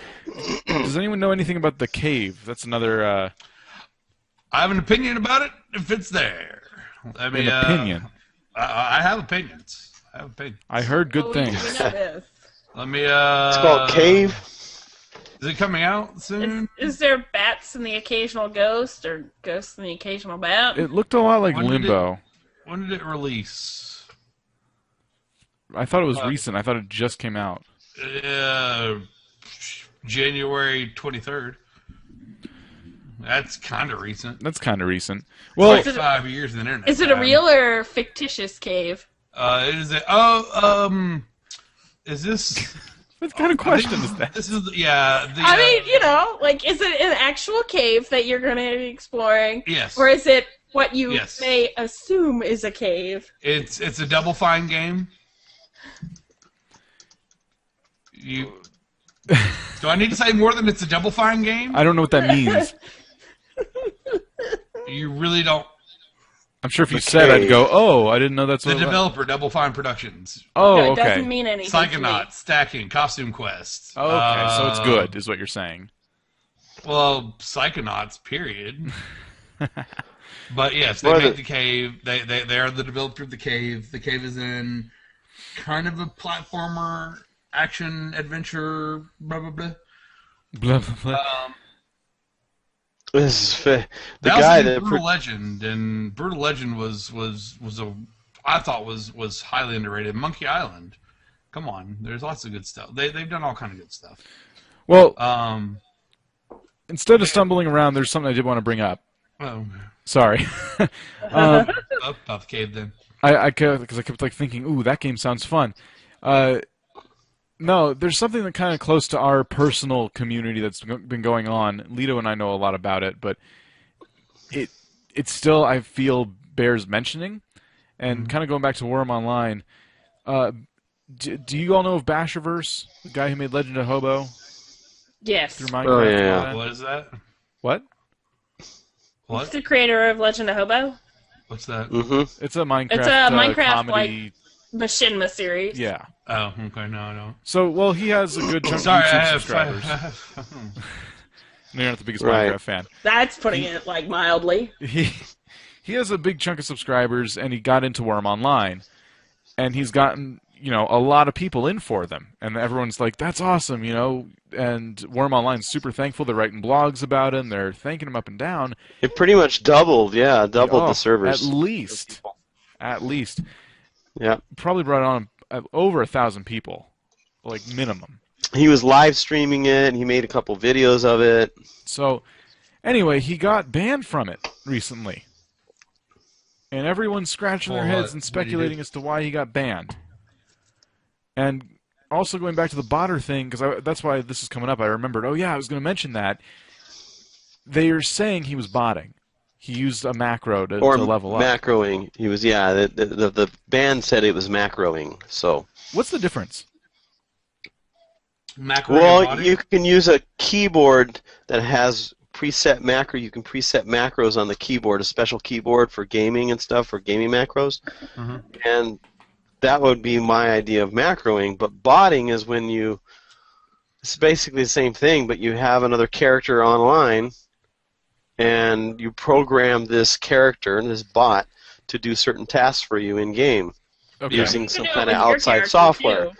Does anyone know anything about The Cave? That's another... I have an opinion about it if it's there. I mean, an opinion? I have opinions. I heard good things. We know this. Let me, It's called Cave. Is it coming out soon? Is there bats and the occasional ghost, or ghosts and the occasional bat? It looked a lot like When did Limbo. When did it release? I thought it was recent. I thought it just came out. January 23rd. That's kind of recent. Well, It's like 5 years in the internet. Is it a real or fictitious cave? Is this... what kind of question is that? This is, I mean, like, is it an actual cave that you're going to be exploring? Yes. Or is it what you Yes. may assume is a cave? It's a Double Fine game. Do I need to say more than it's a Double Fine game? I don't know what that means. You really don't. I'm sure if you said, I'd go, oh, I didn't know that's The what it was. developer, Double Fine Productions. Oh, No, it okay. doesn't mean anything. to me. Psychonauts, Stacking, Costume Quest. Oh, okay, so it's good, is what you're saying. Well, Psychonauts, period. But yes, they made The Cave. They are the developer of The Cave. The Cave is in kind of a platformer, action, adventure, blah, blah, blah. Blah, blah, blah. This is the That guy was that Brutal Legend, and Brutal Legend was I thought was highly underrated. Monkey Island, come on, there's lots of good stuff. They've done all kind of good stuff. Well, instead of stumbling around, there's something I did want to bring up. Oh, Sorry. about the cave then. Because I kept like thinking, ooh, that game sounds fun. No, there's something that kind of close to our personal community that's been going on. Lito and I know a lot about it, but it still, I feel, bears mentioning. And kind of going back to Worm Online, do you all know of Basherverse, the guy who made Legend of Hobo Yes. through Minecraft? Oh, and yeah. all that? What is that? What? What? It's the creator of Legend of Hobo. What's that? Mm-hmm. It's a Minecraft, It's a Minecraft, comedy. Machinima series. Yeah. Oh, okay, no, I don't. So, well, he has a good chunk Sorry, of YouTube I have. subscribers. You're not the biggest Right. Minecraft fan. That's putting it like mildly. He has a big chunk of subscribers, and he got into Worm Online, and he's gotten a lot of people in for them, and everyone's like, "That's awesome," And Worm Online's super thankful. They're writing blogs about him. They're thanking him up and down. It pretty much doubled the servers. At least. Yeah. Probably brought on over 1,000 people, like minimum. He was live streaming it, and he made a couple videos of it. So, anyway, he got banned from it recently. And everyone's scratching their heads and speculating as to why he got banned. And also going back to the botter thing, because that's why this is coming up, I remembered, oh yeah, I was going to mention that. They are saying he was botting. He used a macro to level up. Macroing. He was, the band said it was macroing, so. What's the difference? Macro Well, you can use a keyboard that has preset macro. You can preset macros on the keyboard, a special keyboard for gaming and stuff, for gaming macros. Mm-hmm. And that would be my idea of macroing. But botting is when it's basically the same thing, but you have another character online, and you program this character, this bot, to do certain tasks for you in-game using some kind of outside software. Too.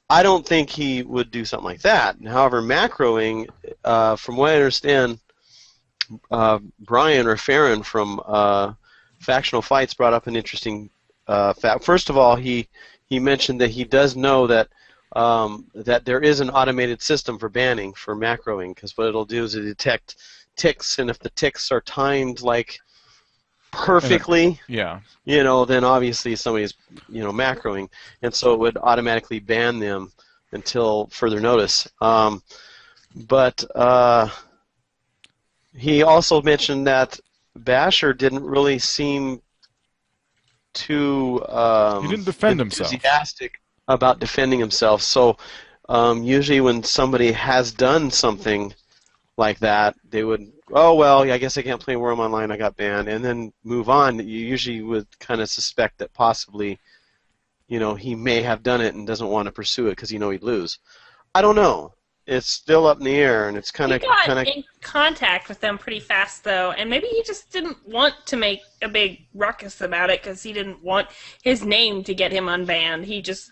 I don't think he would do something like that. However, macroing, from what I understand, Brian or Farron from Factional Fights brought up an interesting fact. First of all, he mentioned that he does know that that there is an automated system for banning for macroing, because what it'll do is it detect ticks, and if the ticks are timed like perfectly, then obviously somebody's macroing, and so it would automatically ban them until further notice. But he also mentioned that Basher didn't really seem too he didn't defend himself. Enthusiastic about defending himself. So usually when somebody has done something like that, they would, oh well, I guess I can't play Worm Online, I got banned, and then move on. You usually would kind of suspect that possibly, he may have done it and doesn't want to pursue it because he'd lose. I don't know. It's still up in the air, and it's kind of. He got in contact with them pretty fast, though, and maybe he just didn't want to make a big ruckus about it because he didn't want his name to get him unbanned. He just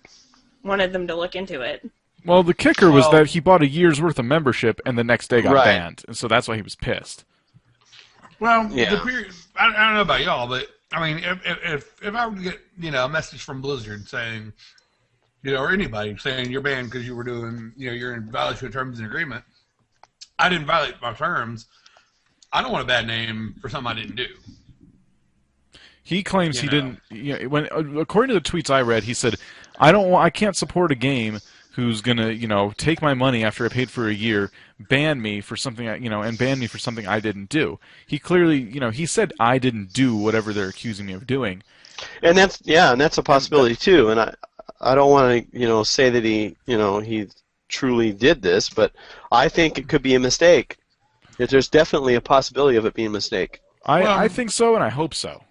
wanted them to look into it. Well, the kicker was that he bought a year's worth of membership and the next day got Right. banned, and so that's why he was pissed. Well, Yeah. the period, I don't know about y'all, but I mean, if I were to get a message from Blizzard saying, or anybody saying you're banned because you were doing, you're in violation of terms and agreement, I didn't violate my terms. I don't want a bad name for something I didn't do. He claims he didn't. When according to the tweets I read, he said, I can't support a game who's gonna, take my money after I paid for a year, ban me for something, and ban me for something I didn't do. He clearly, he said I didn't do whatever they're accusing me of doing. And that's a possibility too. And I don't want to, say that he truly did this, but I think it could be a mistake. There's definitely a possibility of it being a mistake. I think so, and I hope so.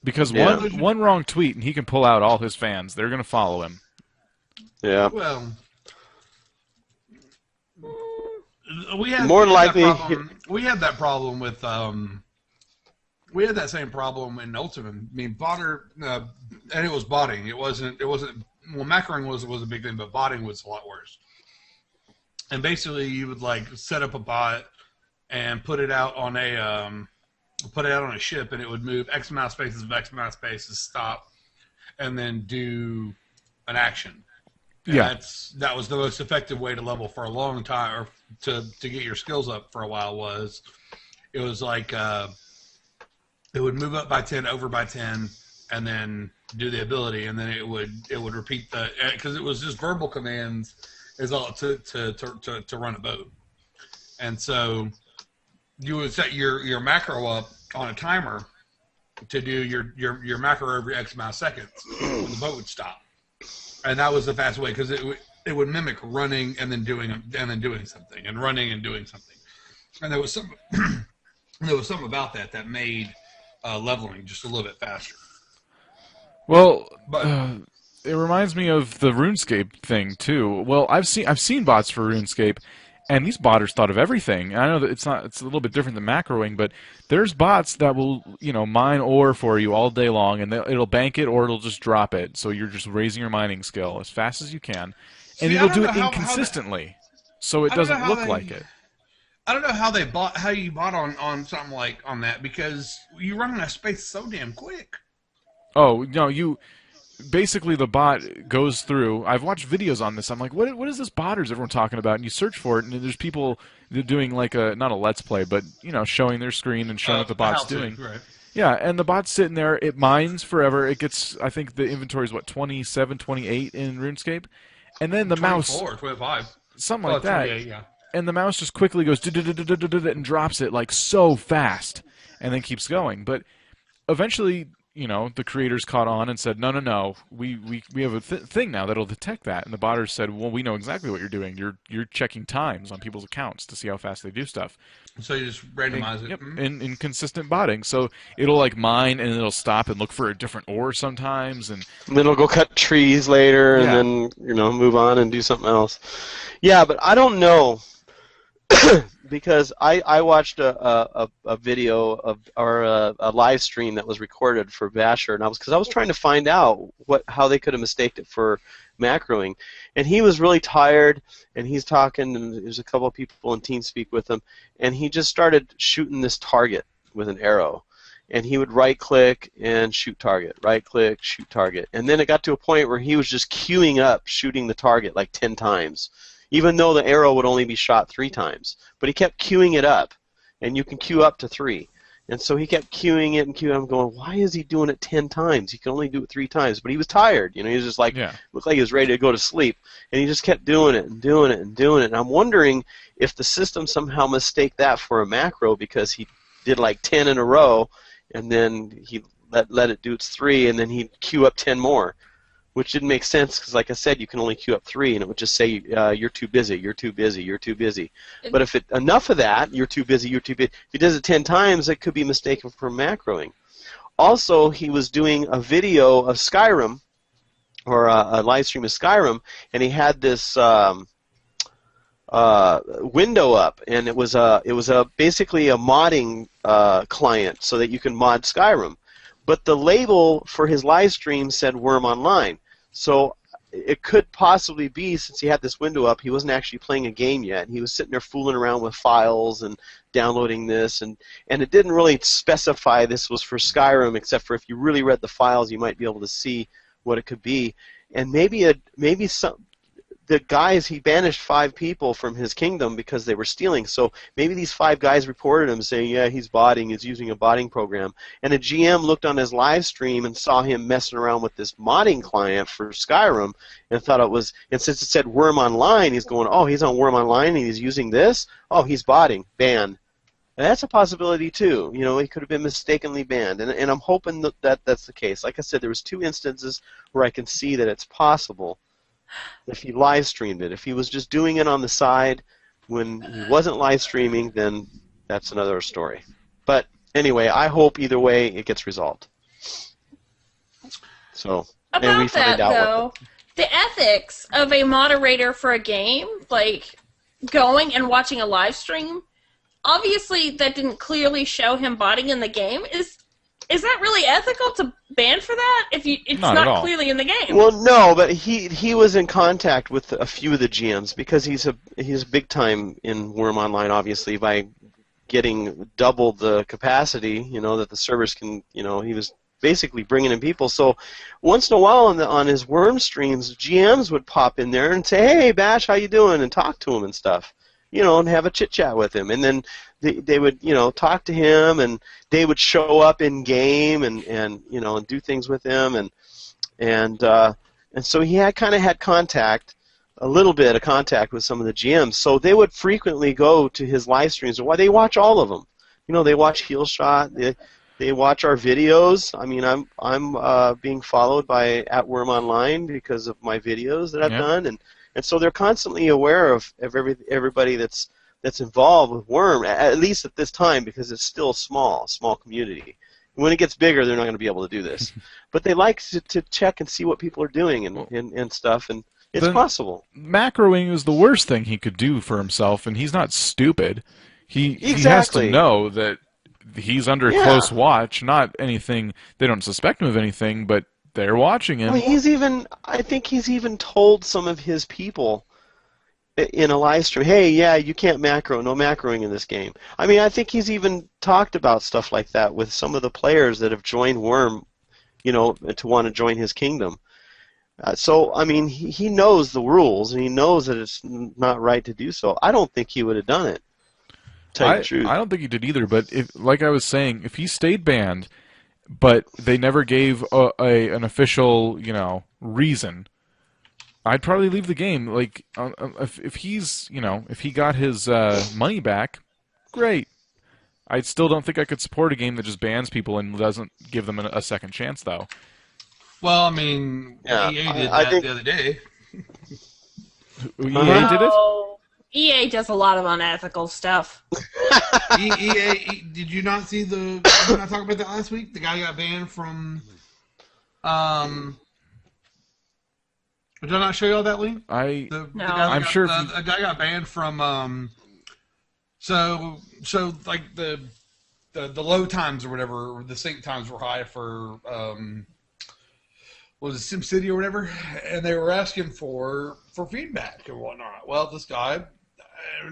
Because Yeah. one wrong tweet and he can pull out all his fans. They're going to follow him. Yeah. Well, we had More we had likely- that problem. We had that problem with we had that same problem in Ultimate. I mean, botter, and it was botting. It wasn't. Well, macroing was a big thing, but botting was a lot worse. And basically, you would like set up a bot and put it out on a ship, and it would move X amount of spaces of X amount of spaces, stop, and then do an action. And Yeah. that was the most effective way to level for a long time, or to get your skills up for a while. It was like it would move up by 10, over by 10, and then do the ability, and then it would repeat because it was just verbal commands is all to run a boat, and so you would set your macro up on a timer to do your macro every X amount of seconds when the boat would stop. And that was the fast way because it would mimic running and then doing something and running and doing something. And there was something about that made leveling just a little bit faster. Well, But it reminds me of the RuneScape thing too. Well, I've seen bots for RuneScape, and these botters thought of everything. I know that it's a little bit different than macroing, but there's bots that will mine ore for you all day long, and it'll bank it or it'll just drop it. So you're just raising your mining skill as fast as you can, and See, I it'll don't do know it how inconsistently, so it I don't know doesn't how look they- like it. I don't know how you bought on something like on that because you run out of space so damn quick. Oh no, basically the bot goes through. I've watched videos on this. I'm like, what is this botters everyone talking about? And you search for it, and there's people doing like not a let's play, but showing their screen and showing what the bot's how to, doing. Right. Yeah, and the bot's sitting there. It mines forever. It gets, I think the inventory is 27, 28 in RuneScape, and then the mouse, 24, 25. something Oh, like that, 28, yeah. and the mouse just quickly goes and drops it like so fast, and then keeps going. But eventually, the creators caught on and said, no, we have a thing now that'll detect that. And the botters said, well, we know exactly what you're doing. You're checking times on people's accounts to see how fast they do stuff. So you just randomize it. Yep, Mhm. in consistent botting. So it'll like mine and it'll stop and look for a different ore sometimes. And And then it'll go cut trees later, Yeah. and then move on and do something else. Yeah, but I don't know because I watched a video or a live stream that was recorded for Basher, and I was trying to find out how they could have mistaked it for macroing, and he was really tired, and he's talking, and there's a couple of people in TeamSpeak with him, and he just started shooting this target with an arrow. And he would right-click and shoot target, right-click, shoot target. And then it got to a point where he was just queuing up shooting the target like 10 times, even though the arrow would only be shot 3 times. But he kept queuing it up, and you can queue up to 3. And so he kept queuing it and queuing it. I'm going, why is he doing it 10 times? He can only do it 3 times. But he was tired. He was just like, looked like he was ready to go to sleep. And he just kept doing it and doing it and doing it. And I'm wondering if the system somehow mistaked that for a macro because he did like 10 in a row, and then he let it do its 3, and then he'd queue up 10 more, which didn't make sense because, like I said, you can only queue up 3, and it would just say, you're too busy, you're too busy, you're too busy. But if enough of that, you're too busy, you're too busy, if he does it 10 times, it could be mistaken for macroing. Also, he was doing a video of Skyrim, or a live stream of Skyrim, and he had this window up, and it was basically a modding client so that you can mod Skyrim. But the label for his live stream said Worm Online. So it could possibly be, since he had this window up, he wasn't actually playing a game yet. He was sitting there fooling around with files and downloading this, and it didn't really specify this was for Skyrim, except for if you really read the files, you might be able to see what it could be. And maybe the guys, he banished 5 people from his kingdom because they were stealing. So maybe these 5 guys reported him saying, yeah, he's botting, he's using a botting program. And a GM looked on his live stream and saw him messing around with this modding client for Skyrim and thought it was, and since it said Worm Online, he's going, oh, he's on Worm Online and he's using this? Oh, he's botting, banned. And that's a possibility too. He could have been mistakenly banned. And I'm hoping that that's the case. Like I said, there was 2 instances where I can see that it's possible. If he live streamed it. If he was just doing it on the side when he wasn't live streaming, then that's another story. But anyway, I hope either way it gets resolved. So and we About find that, out though, the ethics of a moderator for a game, like going and watching a live stream, obviously that didn't clearly show him botting in the game. Is that really ethical to ban for that if it's Not at not all. clearly in the game? Well, no, but he was in contact with a few of the GMs because he's big time in Worm Online, obviously, by getting double the capacity, that the servers can, he was basically bringing in people. So once in a while on his Worm streams, GMs would pop in there and say, "Hey, Bash, how you doing?" and talk to him and stuff, and have a chit chat with him. And then they would, talk to him, and they would show up in game and do things with him, and so he had contact, a little bit of contact with some of the GMs. So they would frequently go to his live streams. Why they watch all of them? They watch Heel Shot. They watch our videos. I mean, I'm being followed by @WormOnline because of my videos that I've done, and so they're constantly aware of everybody that's involved with Worm, at least at this time, because it's still a small community. When it gets bigger, they're not going to be able to do this. But they like to check and see what people are doing and stuff, and it's possible. Macroing is the worst thing he could do for himself, and he's not stupid. He has to know that he's under close watch, not anything, they don't suspect him of anything, but they're watching him. I think he's even told some of his people in a live stream, "Hey, yeah, you can't macro, no macroing in this game." I mean, I think he's even talked about stuff like that with some of the players that have joined Worm, to want to join his kingdom. So, I mean, he knows the rules, and he knows that it's not right to do so. I don't think he would have done it, to tell you the truth. I don't think he did either, but like I was saying, if he stayed banned, but they never gave an official, reason, I'd probably leave the game. Like, if he's, if he got his money back, great. I still don't think I could support a game that just bans people and doesn't give them a second chance, though. Well, I mean, EA did that the other day. EA did it? EA does a lot of unethical stuff. EA, did you not see did you not talk about that last week? The guy got banned from, did I not show you all that link? I'm sure a guy got banned from, so like the load times or whatever, or the sync times were high for, was it SimCity or whatever, and they were asking for feedback and whatnot. Well, this guy,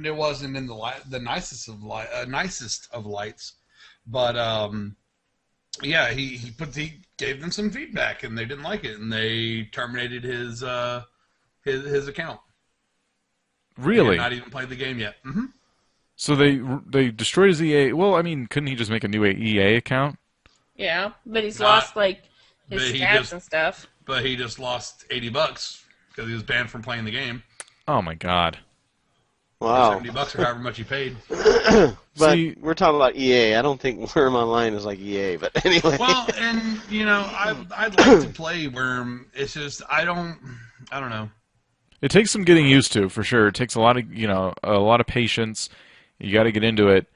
it wasn't in the nicest of lights, but he gave them some feedback and they didn't like it, and they terminated his account. Really? He had not even played the game yet. Mm-hmm. So they destroyed his EA. Well, I mean, couldn't he just make a new EA account? Yeah, but he's lost his stats and stuff. But he just lost $80 because he was banned from playing the game. Oh my God! Wow. $70 or however much he paid. But we're talking about EA. I don't think Worm Online is like EA, but anyway. Well, and I'd like to play Worm. It's just I don't know. It takes some getting used to, for sure. It takes a lot of patience. You got to get into it,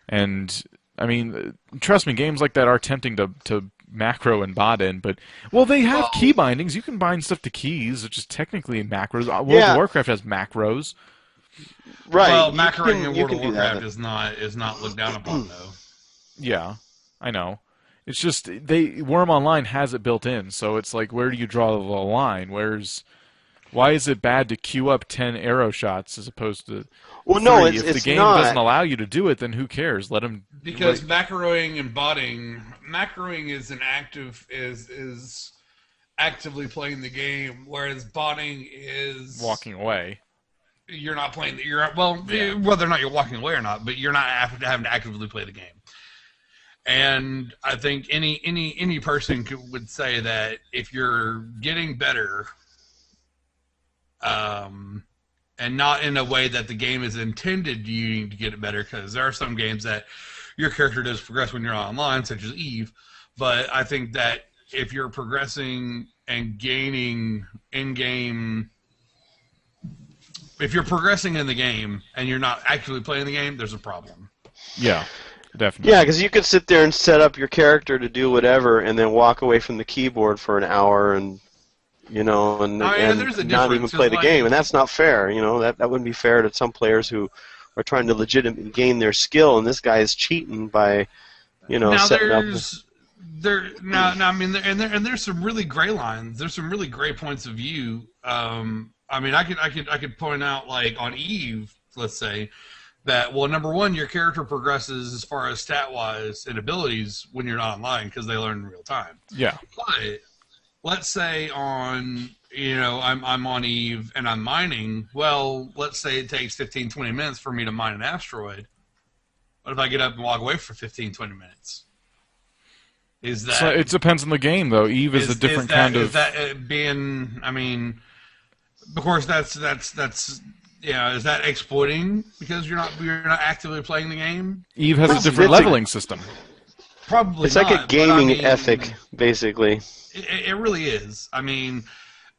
and I mean, trust me, games like that are tempting to macro and bot in, but they have key bindings. You can bind stuff to keys, which is technically macros. World of Warcraft has macros. Right. Well, macroing in World of Warcraft is not looked down upon, though. Yeah, I know. It's just Worm Online has it built in, so it's like, where do you draw the line? Why is it bad to queue up 10 arrow shots as opposed to 3? If the game doesn't allow you to do it, then who cares? Let them. Because macroing and botting, macroing is is actively playing the game, whereas botting is walking away. You're not playing. Whether or not you're walking away or not, but you're not having to actively play the game. And I think any person would say that if you're getting better, and not in a way that the game is intended you to get it better, because there are some games that your character does progress when you're online, such as Eve. But I think that if you're progressing and gaining in-game, if you're progressing in the game and you're not actually playing the game, there's a problem. Yeah. Definitely. Yeah, because you could sit there and set up your character to do whatever, and then walk away from the keyboard for an hour, and there's a not even difference, play the like- game, and that's not fair. That wouldn't be fair to some players who are trying to legitimately gain their skill, and this guy is cheating by, Now setting up. There's some really gray lines. There's some really gray points of view. I could point out, like on Eve, let's say, that, well, number one, your character progresses as far as stat-wise and abilities when you're not online because they learn in real time. Yeah. But let's say I'm on Eve and I'm mining. Well, let's say it takes 15, 20 minutes for me to mine an asteroid. What if I get up and walk away for 15, 20 minutes? Is that... So it depends on the game, though. Eve is a different kind of... Is that being... of course, that's is that exploiting because you're not actively playing the game? Eve has a different leveling system. Probably It's not, like a gaming but, ethic, basically. It really is. And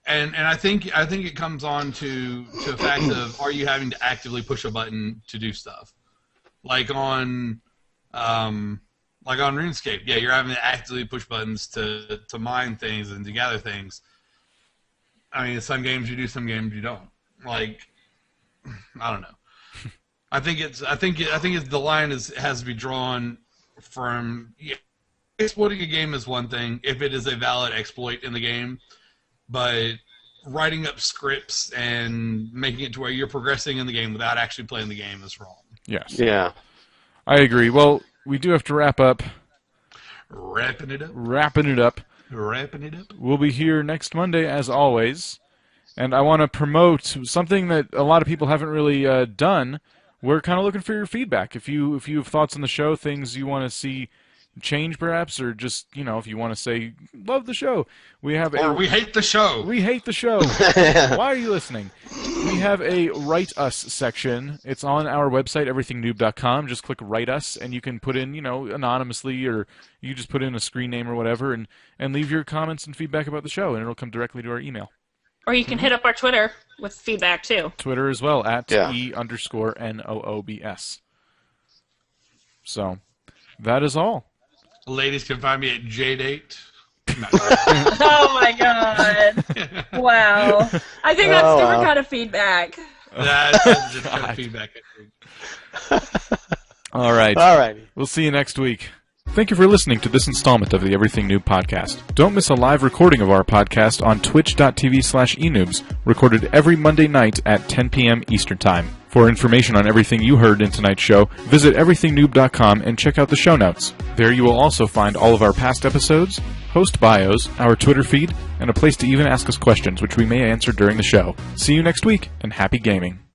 I think it comes on to the fact of, are you having to actively push a button to do stuff? Like on RuneScape, yeah, you're having to actively push buttons to mine things and to gather things. Some games you do, some games you don't. Like, I don't know. I think the line has to be drawn from exploiting a game is one thing if it is a valid exploit in the game, but writing up scripts and making it to where you're progressing in the game without actually playing the game is wrong. Yes. Yeah. I agree. Well, we do have to wrap up. Wrapping it up. We'll be here next Monday, as always. And I want to promote something that a lot of people haven't really done. We're kind of looking for your feedback. If you have thoughts on the show, things you want to see change, perhaps, or just if you want to say love the show, we have we hate the show. We hate the show. Why are you listening? We have a Write Us section. It's on our website, everythingnoob.com. Just click Write Us, and you can put in, anonymously, or you just put in a screen name or whatever, and leave your comments and feedback about the show, and it'll come directly to our email. Or you can hit up our Twitter with feedback, too. Twitter as well, at @E_NOOBS. So, that is all. Ladies can find me at JDate. Oh, my God. Wow. I think that's different kind of feedback. That's just kind of feedback, I think. All right. All right. We'll see you next week. Thank you for listening to this installment of the Everything Noob podcast. Don't miss a live recording of our podcast on twitch.tv/enoobs, recorded every Monday night at 10 p.m. Eastern Time. For information on everything you heard in tonight's show, visit everythingnoob.com and check out the show notes. There you will also find all of our past episodes, host bios, our Twitter feed, and a place to even ask us questions, which we may answer during the show. See you next week, and happy gaming.